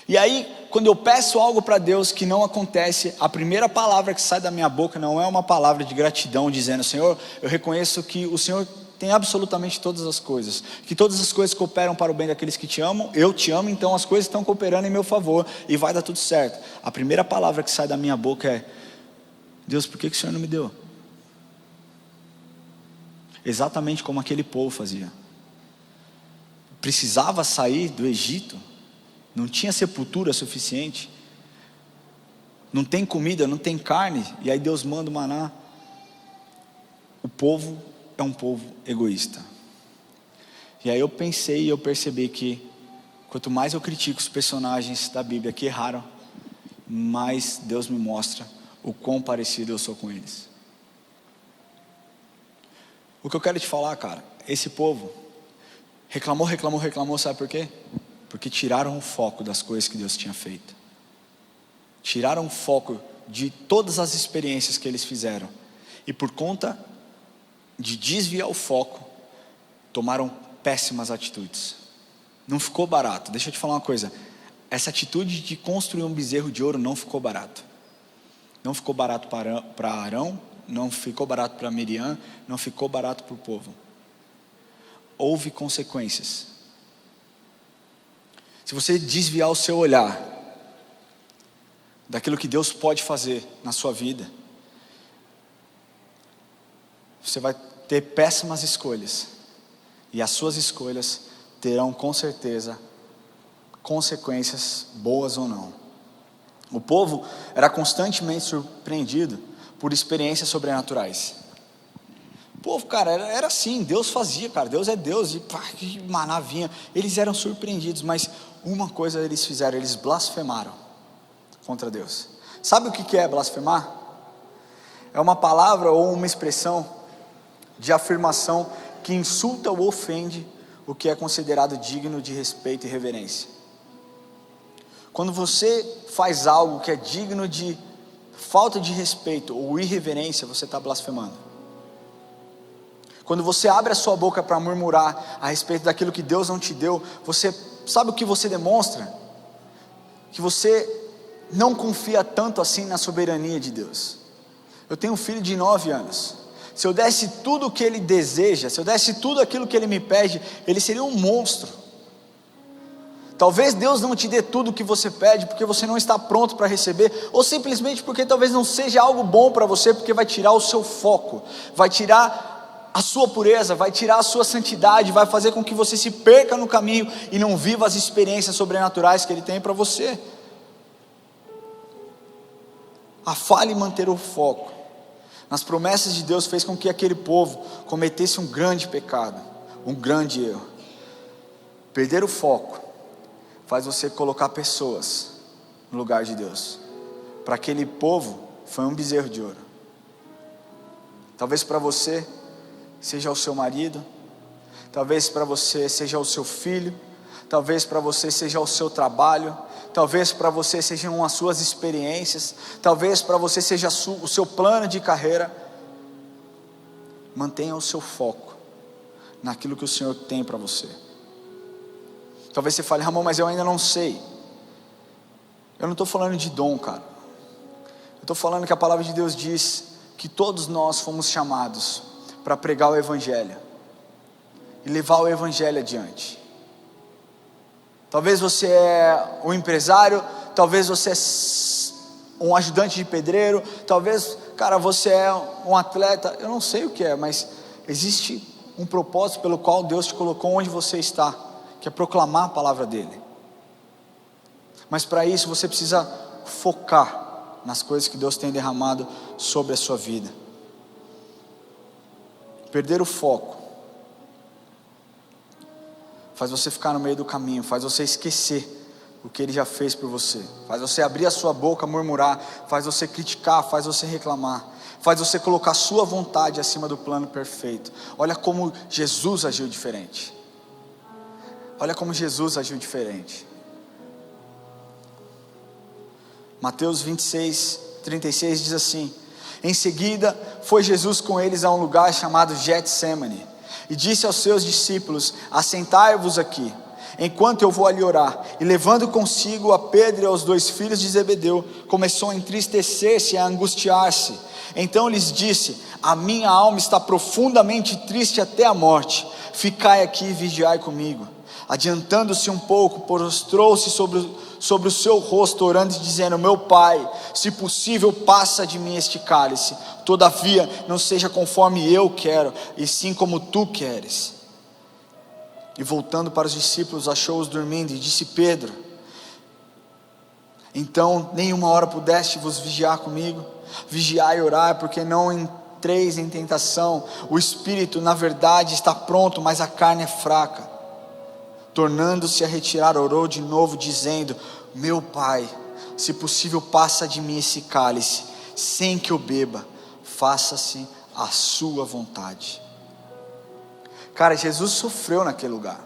E aí, quando eu peço algo para Deus que não acontece, a primeira palavra que sai da minha boca não é uma palavra de gratidão, dizendo: Senhor, eu reconheço que o Senhor tem absolutamente todas as coisas, que todas as coisas cooperam para o bem daqueles que te amam, eu te amo, então as coisas estão cooperando em meu favor, e vai dar tudo certo. A primeira palavra que sai da minha boca é: Deus, por que o Senhor não me deu? Exatamente como aquele povo fazia. Precisava sair do Egito, não tinha sepultura suficiente, não tem comida, não tem carne, e aí Deus manda o maná. O povo é um povo egoísta. E aí eu pensei e eu percebi que quanto mais eu critico os personagens da Bíblia que erraram, mais Deus me mostra o quão parecido eu sou com eles. O que eu quero te falar, cara, esse povo reclamou, sabe por quê? Porque tiraram o foco das coisas que Deus tinha feito. Tiraram o foco de todas as experiências que eles fizeram. E por conta de desviar o foco, tomaram péssimas atitudes. Não ficou barato. Deixa eu te falar uma coisa. Essa atitude de construir um bezerro de ouro não ficou barato. Não ficou barato para Arão, não ficou barato para Miriam, não ficou barato para o povo. Houve consequências. Se você desviar o seu olhar daquilo que Deus pode fazer na sua vida, você vai ter péssimas escolhas, e as suas escolhas terão com certeza consequências, boas ou não. O povo era constantemente surpreendido por experiências sobrenaturais. O povo, cara, era assim, Deus fazia, cara, Deus é Deus, e pá, que maná vinha. Eles eram surpreendidos, mas uma coisa eles fizeram: eles blasfemaram contra Deus. Sabe o que é blasfemar? É uma palavra ou uma expressão de afirmação que insulta ou ofende o que é considerado digno de respeito e reverência. Quando você faz algo que é digno de falta de respeito ou irreverência, você está blasfemando. Quando você abre a sua boca para murmurar a respeito daquilo que Deus não te deu, você sabe o que você demonstra? Que você não confia tanto assim na soberania de Deus. Eu tenho um filho de 9 anos. Se eu desse tudo o que ele deseja, se eu desse tudo aquilo que ele me pede, ele seria um monstro. Talvez Deus não te dê tudo o que você pede porque você não está pronto para receber, ou simplesmente porque talvez não seja algo bom para você, porque vai tirar o seu foco, vai tirar a sua pureza, vai tirar a sua santidade, vai fazer com que você se perca no caminho e não viva as experiências sobrenaturais que Ele tem para você. A falha em manter o foco nas promessas de Deus fez com que aquele povo cometesse um grande pecado, um grande erro. Perder o foco faz você colocar pessoas no lugar de Deus. Para aquele povo foi um bezerro de ouro. Talvez para você seja o seu marido, talvez para você seja o seu filho, talvez para você seja o seu trabalho, talvez para você sejam as suas experiências, talvez para você seja o seu plano de carreira. Mantenha o seu foco naquilo que o Senhor tem para você. Talvez você fale: Ramon, mas eu ainda não sei. Eu não estou falando de dom, cara. Eu estou falando que a palavra de Deus diz que todos nós fomos chamados para pregar o Evangelho e levar o Evangelho adiante. Talvez você é um empresário, talvez você um ajudante de pedreiro, talvez, cara, você é um atleta, eu não sei o que é, mas existe um propósito pelo qual Deus te colocou onde você está, que é proclamar a palavra dele. Mas para isso você precisa focar nas coisas que Deus tem derramado sobre a sua vida. Perder o foco faz você ficar no meio do caminho, faz você esquecer o que Ele já fez por você, faz você abrir a sua boca, murmurar, faz você criticar, faz você reclamar, faz você colocar a sua vontade acima do plano perfeito. Olha como Jesus agiu diferente. Olha como Jesus agiu diferente. Mateus 26, 36 diz assim: em seguida foi Jesus com eles a um lugar chamado Getsêmani, e disse aos seus discípulos: assentai-vos aqui, enquanto eu vou ali orar. E levando consigo a Pedro e aos 2 filhos de Zebedeu, começou a entristecer-se e a angustiar-se. Então lhes disse: a minha alma está profundamente triste até a morte, ficai aqui e vigiai comigo. Adiantando-se um pouco, prostrou-se sobre o seu rosto, orando e dizendo: meu Pai, se possível, passa de mim este cálice, todavia não seja conforme eu quero, e sim como tu queres. E voltando para os discípulos, achou-os dormindo, e disse: Pedro, então nem uma hora pudeste vos vigiar comigo? Vigiai e orai, porque não entreis em tentação. O espírito na verdade está pronto, mas a carne é fraca. Tornando-se a retirar, orou de novo, dizendo: meu Pai, se possível, passa de mim esse cálice, sem que eu beba, faça-se a sua vontade. Cara, Jesus sofreu naquele lugar.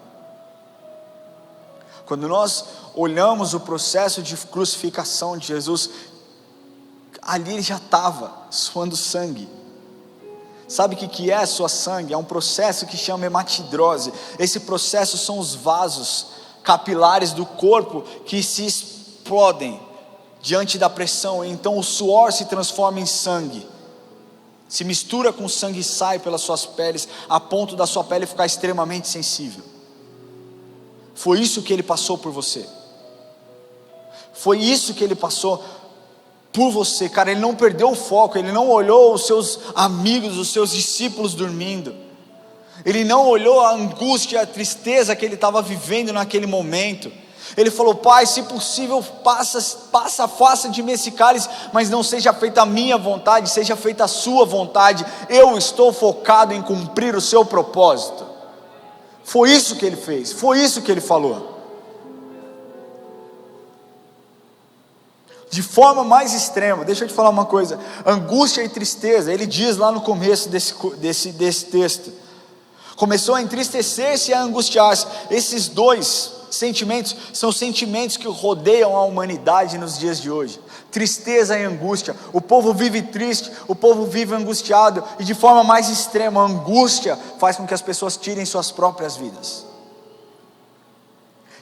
Quando nós olhamos o processo de crucificação de Jesus, ali ele já estava suando sangue. Sabe o que é suar sangue? É um processo que chama hematidrose. Esse processo são os vasos capilares do corpo que se explodem diante da pressão, então o suor se transforma em sangue, se mistura com o sangue e sai pelas suas peles, a ponto da sua pele ficar extremamente sensível. Foi isso que ele passou por você. Foi isso que ele passou por você, cara. Ele não perdeu o foco, ele não olhou os seus amigos, os seus discípulos dormindo, ele não olhou a angústia, a tristeza que ele estava vivendo naquele momento. Ele falou: Pai, se possível, faça de mim esse cálice, mas não seja feita a minha vontade, seja feita a sua vontade. Eu estou focado em cumprir o seu propósito. Foi isso que ele fez, foi isso que ele falou. De forma mais extrema, deixa eu te falar uma coisa: angústia e tristeza, ele diz lá no começo desse texto, começou a entristecer-se e a angustiar-se. Esses dois sentimentos são sentimentos que rodeiam a humanidade nos dias de hoje: tristeza e angústia. O povo vive triste, o povo vive angustiado, e de forma mais extrema, a angústia faz com que as pessoas tirem suas próprias vidas.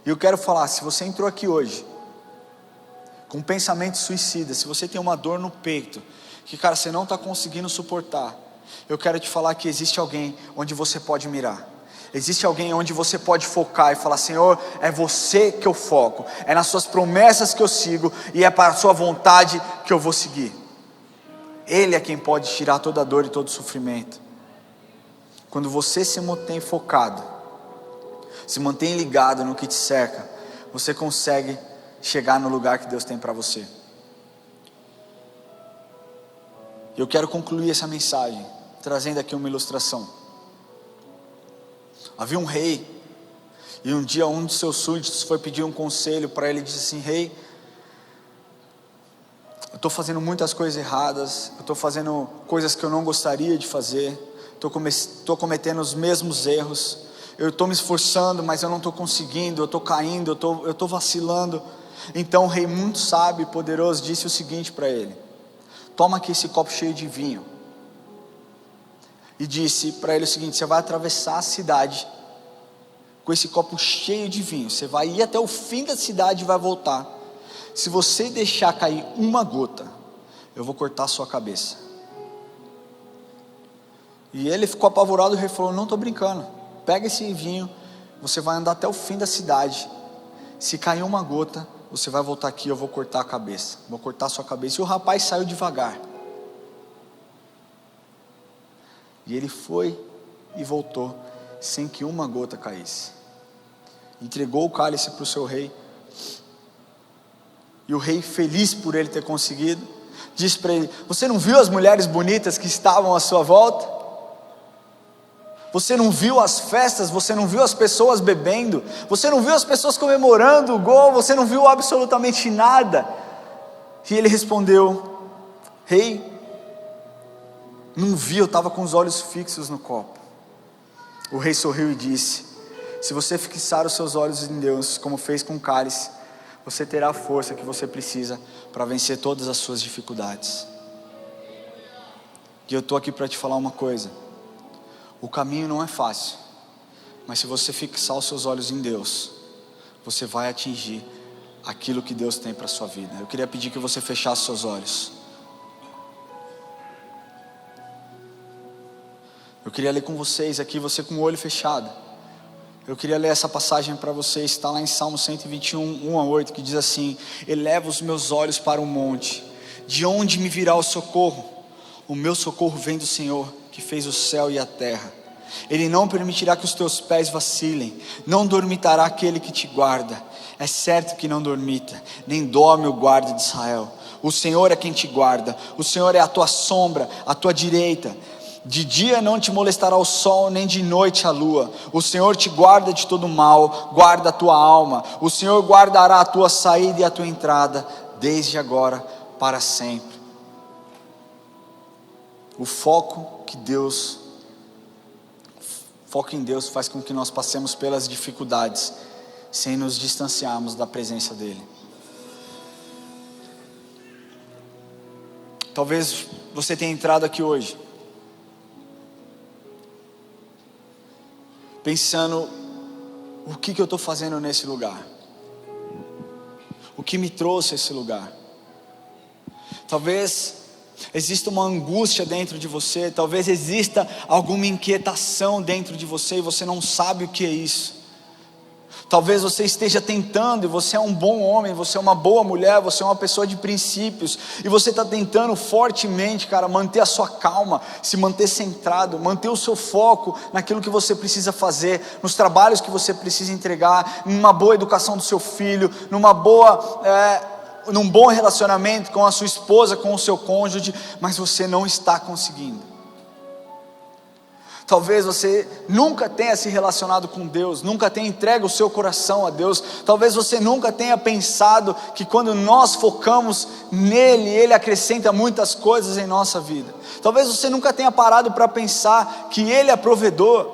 E eu quero falar, se você entrou aqui hoje com um pensamento suicida, se você tem uma dor no peito, que cara, você não está conseguindo suportar, eu quero te falar que existe alguém onde você pode mirar. Existe alguém onde você pode focar e falar: Senhor, é você que eu foco, é nas suas promessas que eu sigo, e é para a sua vontade que eu vou seguir. Ele é quem pode tirar toda a dor e todo o sofrimento. Quando você se mantém focado, se mantém ligado no que te cerca, você consegue chegar no lugar que Deus tem para você. Eu quero concluir essa mensagem trazendo aqui uma ilustração. Havia um rei, e um dia um de seus súditos foi pedir um conselho para ele, e disse assim: rei, eu estou fazendo muitas coisas erradas, eu estou fazendo coisas que eu não gostaria de fazer, estou cometendo os mesmos erros, eu estou me esforçando, mas eu não estou conseguindo, eu estou caindo, eu estou vacilando. Então o rei, muito sábio e poderoso, disse o seguinte para ele: toma aqui esse copo cheio de vinho. E disse para ele o seguinte: você vai atravessar a cidade com esse copo cheio de vinho, você vai ir até o fim da cidade e vai voltar. Se você deixar cair uma gota, eu vou cortar a sua cabeça. E ele ficou apavorado. O rei falou: não estou brincando, pega esse vinho, você vai andar até o fim da cidade, se cair uma gota, você vai voltar aqui, eu vou cortar a cabeça, vou cortar a sua cabeça. E o rapaz saiu devagar, e ele foi e voltou, sem que uma gota caísse. Entregou o cálice para o seu rei, e o rei, feliz por ele ter conseguido, disse para ele: você não viu as mulheres bonitas que estavam à sua volta? Você não viu as festas? Você não viu as pessoas bebendo? Você não viu as pessoas comemorando o gol? Você não viu absolutamente nada? E ele respondeu: rei, não vi, eu estava com os olhos fixos no copo. O rei sorriu e disse: se você fixar os seus olhos em Deus, como fez com o cálice, você terá a força que você precisa para vencer todas as suas dificuldades. E eu estou aqui para te falar uma coisa: o caminho não é fácil, mas se você fixar os seus olhos em Deus, você vai atingir aquilo que Deus tem para a sua vida. Eu queria pedir que você fechasse seus olhos. Eu queria ler com vocês aqui, você com o olho fechado. Eu queria ler essa passagem para vocês, está lá em Salmo 121, 1-8, que diz assim: eleva os meus olhos para o monte, de onde me virá o socorro? O meu socorro vem do Senhor, que fez o céu e a terra. Ele não permitirá que os teus pés vacilem, não dormitará aquele que te guarda. É certo que não dormita, nem dorme o guarda de Israel. O Senhor é quem te guarda, o Senhor é a tua sombra, a tua direita. De dia não te molestará o sol, nem de noite a lua. O Senhor te guarda de todo mal, guarda a tua alma. O Senhor guardará a tua saída e a tua entrada, desde agora para sempre. O foco em Deus faz com que nós passemos pelas dificuldades, sem nos distanciarmos da presença dEle. Talvez você tenha entrado aqui hoje pensando: o que eu estou fazendo nesse lugar? O que me trouxe a esse lugar? Talvez exista uma angústia dentro de você, talvez exista alguma inquietação dentro de você e você não sabe o que é isso. Talvez você esteja tentando, e você é um bom homem, você é uma boa mulher, você é uma pessoa de princípios, e você está tentando fortemente, cara, manter a sua calma, se manter centrado, manter o seu foco naquilo que você precisa fazer, nos trabalhos que você precisa entregar, numa boa educação do seu filho, num bom relacionamento com a sua esposa, com o seu cônjuge, mas você não está conseguindo. Talvez você nunca tenha se relacionado com Deus, nunca tenha entregue o seu coração a Deus. Talvez você nunca tenha pensado que quando nós focamos nele, Ele acrescenta muitas coisas em nossa vida. Talvez você nunca tenha parado para pensar que Ele é provedor,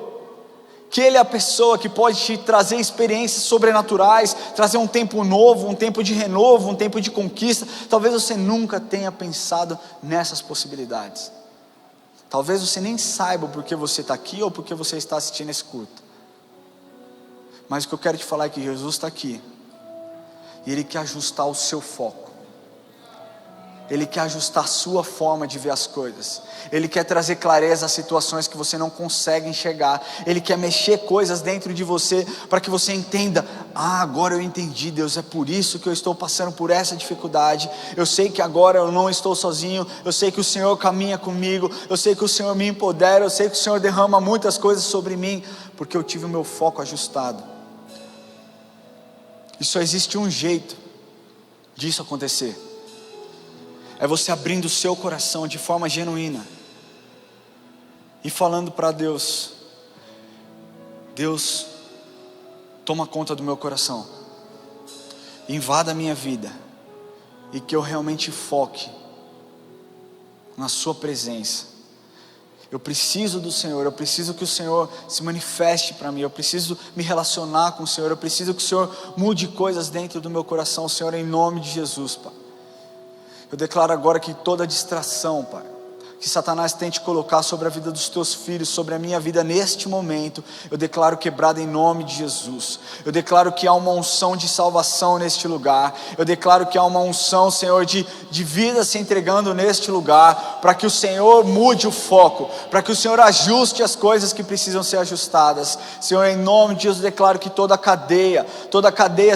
que Ele é a pessoa que pode te trazer experiências sobrenaturais, trazer um tempo novo, um tempo de renovo, um tempo de conquista. Talvez você nunca tenha pensado nessas possibilidades. Talvez você nem saiba porque você está aqui ou porque você está assistindo esse culto. Mas o que eu quero te falar é que Jesus está aqui, e Ele quer ajustar o seu foco. Ele quer ajustar a sua forma de ver as coisas. Ele quer trazer clareza às situações que você não consegue enxergar. Ele quer mexer coisas dentro de você para que você entenda: agora eu entendi, Deus, é por isso que eu estou passando por essa dificuldade. Eu sei que agora eu não estou sozinho. Eu sei que o Senhor caminha comigo. Eu sei que o Senhor me empodera. Eu sei que o Senhor derrama muitas coisas sobre mim, porque eu tive o meu foco ajustado. E só existe um jeito disso acontecer: é você abrindo o seu coração de forma genuína e falando para Deus: Deus, toma conta do meu coração, invada a minha vida, e que eu realmente foque na sua presença. Eu preciso do Senhor, eu preciso que o Senhor se manifeste para mim, eu preciso me relacionar com o Senhor, eu preciso que o Senhor mude coisas dentro do meu coração, Senhor, em nome de Jesus, Pai. Eu declaro agora que toda distração, Pai, que Satanás tente colocar sobre a vida dos teus filhos, sobre a minha vida neste momento, eu declaro quebrado em nome de Jesus. Eu declaro que há uma unção de salvação neste lugar. Eu declaro que há uma unção, Senhor, de vida se entregando neste lugar, para que o Senhor mude o foco, para que o Senhor ajuste as coisas que precisam ser ajustadas. Senhor, em nome de Jesus, eu declaro que toda cadeia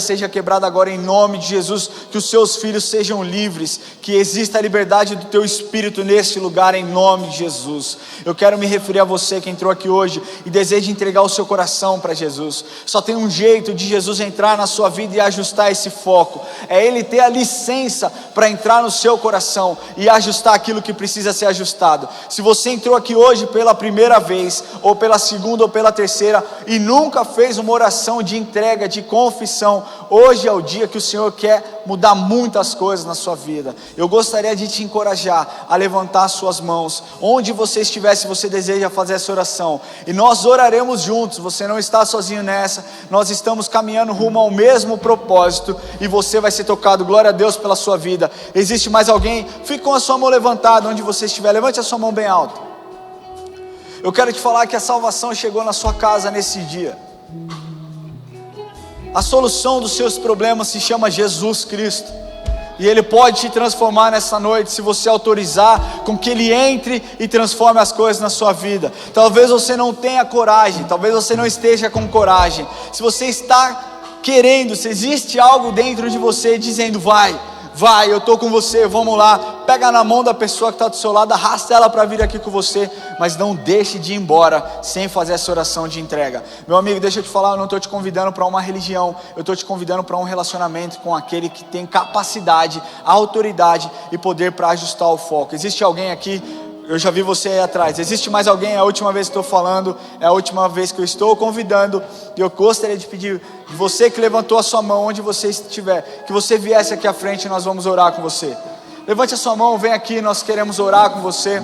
seja quebrada agora em nome de Jesus, que os seus filhos sejam livres, que exista a liberdade do teu Espírito neste lugar, em nome de Jesus. Eu quero me referir a você que entrou aqui hoje e deseja entregar o seu coração para Jesus. Só tem um jeito de Jesus entrar na sua vida e ajustar esse foco, é Ele ter a licença para entrar no seu coração e ajustar aquilo que precisa ser ajustado. Se você entrou aqui hoje pela primeira vez, ou pela segunda ou pela terceira, e nunca fez uma oração de entrega, de confissão, hoje é o dia que o Senhor quer mudar muitas coisas na sua vida. Eu gostaria de te encorajar a levantar suas mãos, onde você estiver, se você deseja fazer essa oração, e nós oraremos juntos. Você não está sozinho nessa, nós estamos caminhando rumo ao mesmo propósito, e você vai ser tocado. Glória a Deus pela sua vida. Existe mais alguém? Fique com a sua mão levantada onde você estiver, levante a sua mão bem alto. Eu quero te falar que a salvação chegou na sua casa nesse dia. A solução dos seus problemas se chama Jesus Cristo, e Ele pode te transformar nessa noite, se você autorizar com que Ele entre e transforme as coisas na sua vida. Talvez você não tenha coragem, talvez você não esteja com coragem. Se você está querendo, se existe algo dentro de você dizendo: vai, eu estou com você, vamos lá. Pega na mão da pessoa que está do seu lado, arrasta ela para vir aqui com você, mas não deixe de ir embora sem fazer essa oração de entrega. Meu amigo, deixa eu te falar, eu não estou te convidando para uma religião, eu estou te convidando para um relacionamento com aquele que tem capacidade, autoridade e poder para ajustar o foco. Existe alguém aqui? Eu já vi você aí atrás. Existe mais alguém? É a última vez que estou falando, é a última vez que eu estou convidando, e eu gostaria de pedir de você que levantou a sua mão, onde você estiver, que você viesse aqui à frente e nós vamos orar com você. Levante a sua mão, vem aqui, nós queremos orar com você,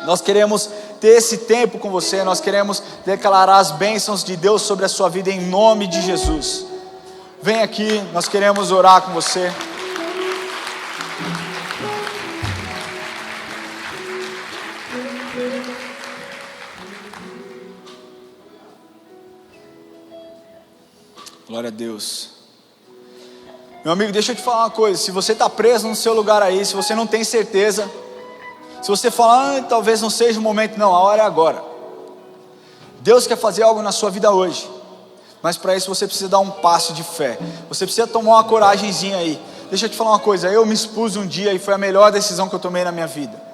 nós queremos ter esse tempo com você, nós queremos declarar as bênçãos de Deus sobre a sua vida em nome de Jesus. Vem aqui, nós queremos orar com você. Glória a Deus. Meu amigo, deixa eu te falar uma coisa. Se você está preso no seu lugar aí, se você não tem certeza, se você falar, talvez não seja o momento, não, a hora é agora. Deus quer fazer algo na sua vida hoje, mas para isso você precisa dar um passo de fé. Você precisa tomar uma coragemzinha aí. Deixa eu te falar uma coisa, eu me expus um dia e foi a melhor decisão que eu tomei na minha vida.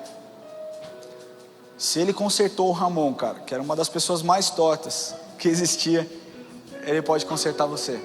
Se Ele consertou o Ramon, cara, que era uma das pessoas mais tortas que existia, Ele pode consertar você.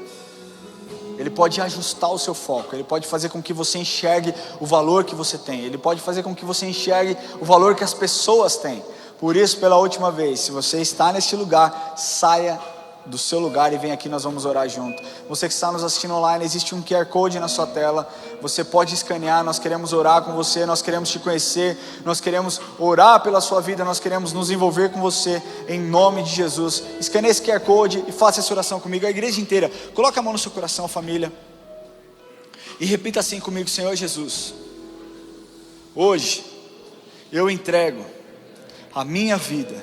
Ele pode ajustar o seu foco. Ele pode fazer com que você enxergue o valor que você tem. Ele pode fazer com que você enxergue o valor que as pessoas têm. Por isso, pela última vez, se você está neste lugar, saia do seu lugar e vem aqui, nós vamos orar junto. Você que está nos assistindo online, existe um QR Code na sua tela, você pode escanear. Nós queremos orar com você, nós queremos te conhecer, nós queremos orar pela sua vida, nós queremos nos envolver com você, em nome de Jesus. Escaneie esse QR Code e faça essa oração comigo, a igreja inteira. Coloca a mão no seu coração, família, e repita assim comigo: Senhor Jesus, hoje eu entrego a minha vida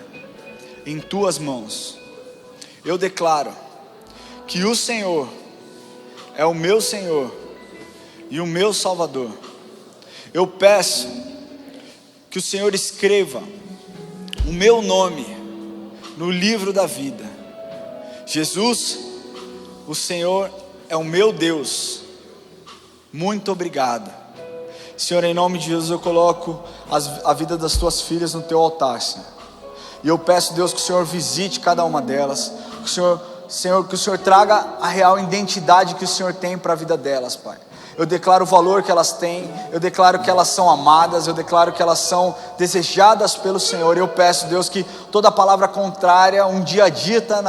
em tuas mãos. Eu declaro que o Senhor é o meu Senhor e o meu Salvador. Eu peço que o Senhor escreva o meu nome no livro da vida. Jesus, o Senhor é o meu Deus. Muito obrigado. Senhor, em nome de Jesus eu coloco a vida das tuas filhas no teu altar, Senhor. E eu peço, Deus, que o Senhor visite cada uma delas, que o Senhor traga a real identidade que o Senhor tem para a vida delas, Pai. Eu declaro o valor que elas têm, eu declaro que elas são amadas, eu declaro que elas são desejadas pelo Senhor. Eu peço, Deus, que toda palavra contrária, um dia dita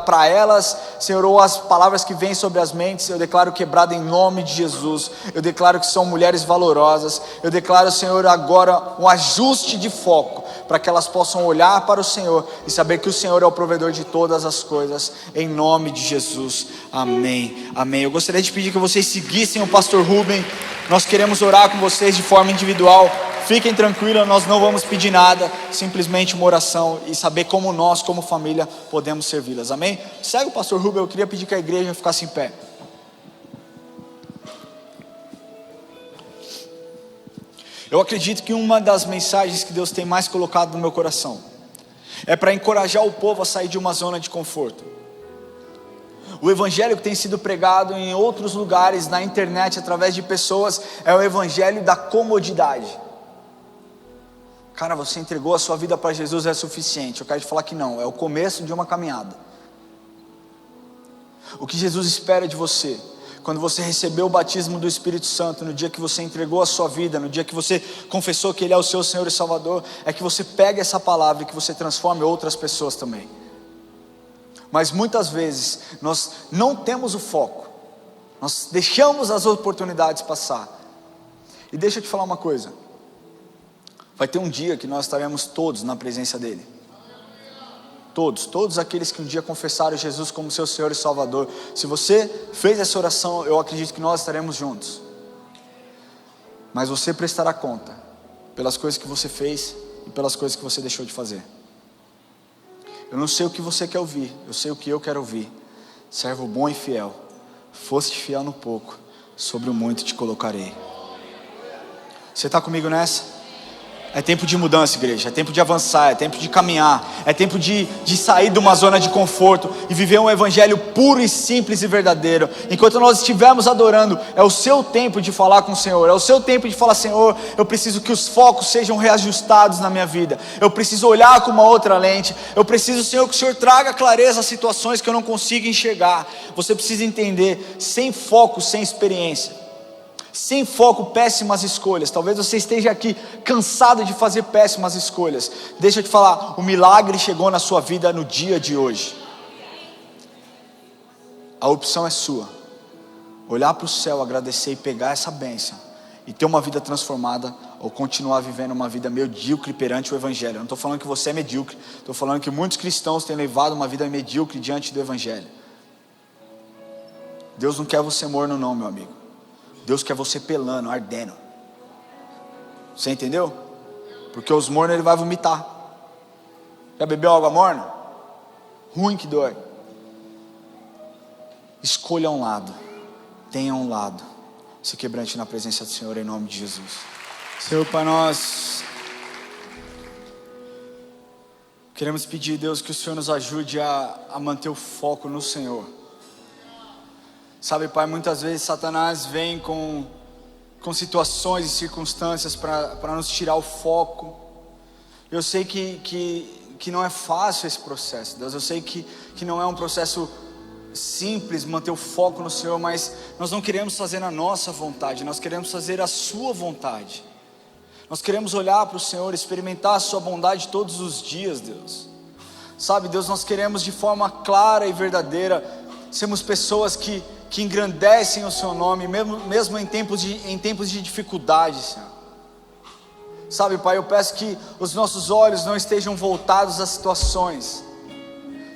para elas, Senhor, ou as palavras que vêm sobre as mentes, eu declaro quebrada em nome de Jesus. Eu declaro que são mulheres valorosas. Eu declaro, Senhor, agora um ajuste de foco, para que elas possam olhar para o Senhor e saber que o Senhor é o provedor de todas as coisas, em nome de Jesus, amém, amém. Eu gostaria de pedir que vocês seguissem o pastor Rubem. Nós queremos orar com vocês de forma individual. fiquem tranquilos, nós não vamos pedir nada, simplesmente uma oração e saber como nós, como família, podemos servi-las, amém? Segue o pastor Rubem, eu queria pedir que a igreja ficasse em pé. Eu acredito que uma das mensagens que Deus tem mais colocado no meu coração é para encorajar o povo a sair de uma zona de conforto. O evangelho que tem sido pregado em outros lugares, na internet, através de pessoas, é o evangelho da comodidade. Cara, você entregou a sua vida para Jesus, é suficiente. Eu quero te falar que não, é o começo de uma caminhada. O que Jesus espera de você, quando você recebeu o batismo do Espírito Santo, no dia que você entregou a sua vida, no dia que você confessou que Ele é o seu Senhor e Salvador, é que você pegue essa palavra e que você transforme outras pessoas também. Mas muitas vezes nós não temos o foco, nós deixamos as oportunidades passar. E deixa eu te falar uma coisa, vai ter um dia que nós estaremos todos na presença dEle. Todos aqueles que um dia confessaram Jesus como seu Senhor e Salvador. Se você fez essa oração, eu acredito que nós estaremos juntos. Mas você prestará conta pelas coisas que você fez e pelas coisas que você deixou de fazer. Eu não sei o que você quer ouvir, eu sei o que eu quero ouvir. Servo bom e fiel, foste fiel no pouco, sobre o muito te colocarei. Você está comigo nessa? É tempo de mudança, igreja, é tempo de avançar, é tempo de caminhar, é tempo de sair de uma zona de conforto e viver um evangelho puro e simples e verdadeiro. Enquanto nós estivermos adorando, é o seu tempo de falar com o Senhor, é o seu tempo de falar: Senhor, eu preciso que os focos sejam reajustados na minha vida, eu preciso olhar com uma outra lente, eu preciso, Senhor, que o Senhor traga clareza às situações que eu não consigo enxergar. Você precisa entender, sem foco, sem experiência, sem foco, péssimas escolhas. Talvez você esteja aqui cansado de fazer péssimas escolhas. Deixa eu te falar, o milagre chegou na sua vida no dia de hoje. A opção é sua: olhar para o céu, agradecer e pegar essa bênção e ter uma vida transformada, ou continuar vivendo uma vida medíocre perante o evangelho. Eu não estou falando que você é medíocre, estou falando que muitos cristãos têm levado uma vida medíocre diante do evangelho. Deus não quer você morno não, meu amigo. Deus quer você pelando, ardendo. Você entendeu? Porque os mornos Ele vai vomitar. Já bebeu água morna? Ruim que dói. Escolha um lado, tenha um lado, se quebrante na presença do Senhor, em nome de Jesus. Senhor, Pai, nós queremos pedir, Deus, que o Senhor nos ajude a manter o foco no Senhor. Sabe, Pai, muitas vezes Satanás vem com situações e circunstâncias para nos tirar o foco. Eu sei que não é fácil esse processo, Deus. Eu sei que não é um processo simples manter o foco no Senhor, mas nós não queremos fazer na nossa vontade, nós queremos fazer a Sua vontade. Nós queremos olhar para o Senhor, experimentar a Sua bondade todos os dias, Deus. Sabe, Deus, nós queremos de forma clara e verdadeira sermos pessoas que engrandecem o Seu nome, mesmo em tempos de dificuldade, Senhor. Sabe, Pai, eu peço que os nossos olhos não estejam voltados a situações,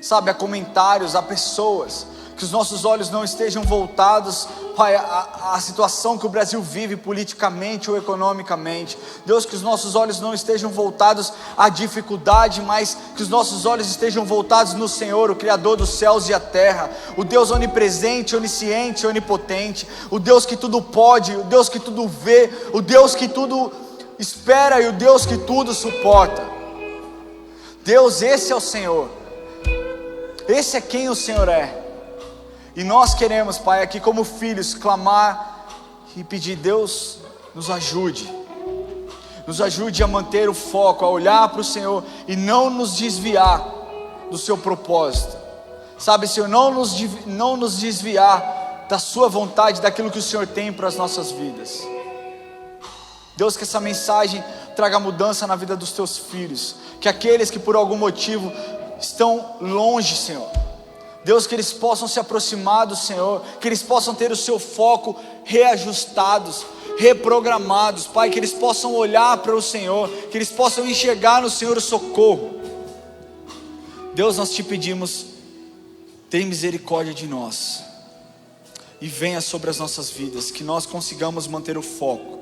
sabe, a comentários, a pessoas. Que os nossos olhos não estejam voltados, Pai, a situação que o Brasil vive politicamente ou economicamente. Deus, que os nossos olhos não estejam voltados à dificuldade, mas que os nossos olhos estejam voltados no Senhor, o Criador dos céus e a terra, o Deus onipresente, onisciente, onipotente, o Deus que tudo pode, o Deus que tudo vê, o Deus que tudo espera e o Deus que tudo suporta. Deus, esse é o Senhor, esse é quem o Senhor é. E nós queremos, Pai, aqui como filhos, clamar e pedir: Deus, nos ajude a manter o foco, a olhar para o Senhor e não nos desviar do Seu propósito. Sabe, Senhor, não nos desviar da Sua vontade, daquilo que o Senhor tem para as nossas vidas. Deus, que essa mensagem traga mudança na vida dos Teus filhos, que aqueles que por algum motivo estão longe, Senhor, Deus, que eles possam se aproximar do Senhor, que eles possam ter o seu foco reajustados, reprogramados, Pai, que eles possam olhar para o Senhor, que eles possam enxergar no Senhor o socorro. Deus, nós te pedimos, tem misericórdia de nós, e venha sobre as nossas vidas, que nós consigamos manter o foco,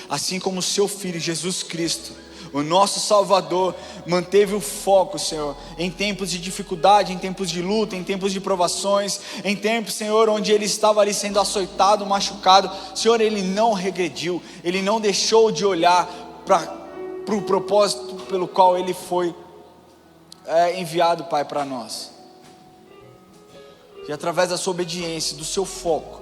assim como o seu Filho Jesus Cristo, o nosso Salvador, manteve o foco, Senhor, em tempos de dificuldade, em tempos de luta, em tempos de provações, em tempos, Senhor, onde Ele estava ali sendo açoitado, machucado. Senhor, Ele não regrediu, Ele não deixou de olhar para o propósito pelo qual Ele foi enviado, Pai, para nós. E através da sua obediência, do seu foco,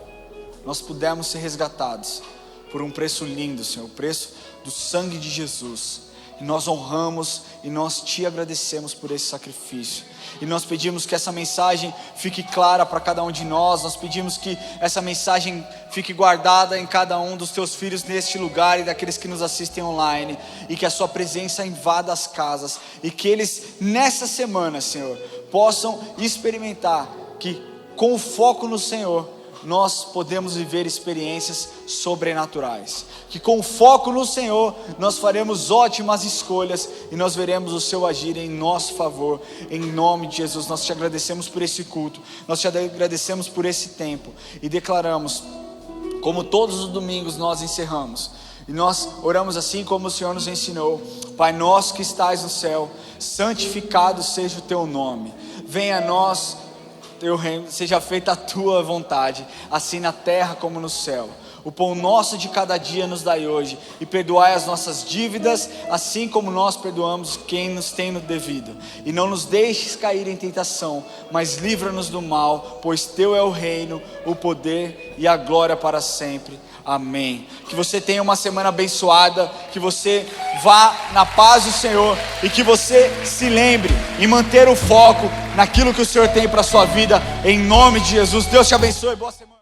nós pudemos ser resgatados por um preço lindo, Senhor, o preço do sangue de Jesus. E nós honramos e nós te agradecemos por esse sacrifício. E nós pedimos que essa mensagem fique clara para cada um de nós. Nós pedimos que essa mensagem fique guardada em cada um dos teus filhos neste lugar e daqueles que nos assistem online. E que a sua presença invada as casas. E que eles nessa semana, Senhor, possam experimentar que com o foco no Senhor, nós podemos viver experiências sobrenaturais. Que com foco no Senhor, nós faremos ótimas escolhas e nós veremos o seu agir em nosso favor. Em nome de Jesus, nós te agradecemos por esse culto, nós te agradecemos por esse tempo e declaramos, como todos os domingos nós encerramos, e nós oramos assim como o Senhor nos ensinou: Pai nosso que estais no céu, santificado seja o teu nome, venha a nós teu reino, seja feita a tua vontade, assim na terra como no céu. O pão nosso de cada dia nos dai hoje, e perdoai as nossas dívidas, assim como nós perdoamos quem nos tem no devido. E não nos deixes cair em tentação, mas livra-nos do mal, pois teu é o reino, o poder e a glória para sempre. Amém. Que você tenha uma semana abençoada, que você vá na paz do Senhor e que você se lembre em manter o foco naquilo que o Senhor tem para a sua vida, em nome de Jesus. Deus te abençoe, boa semana.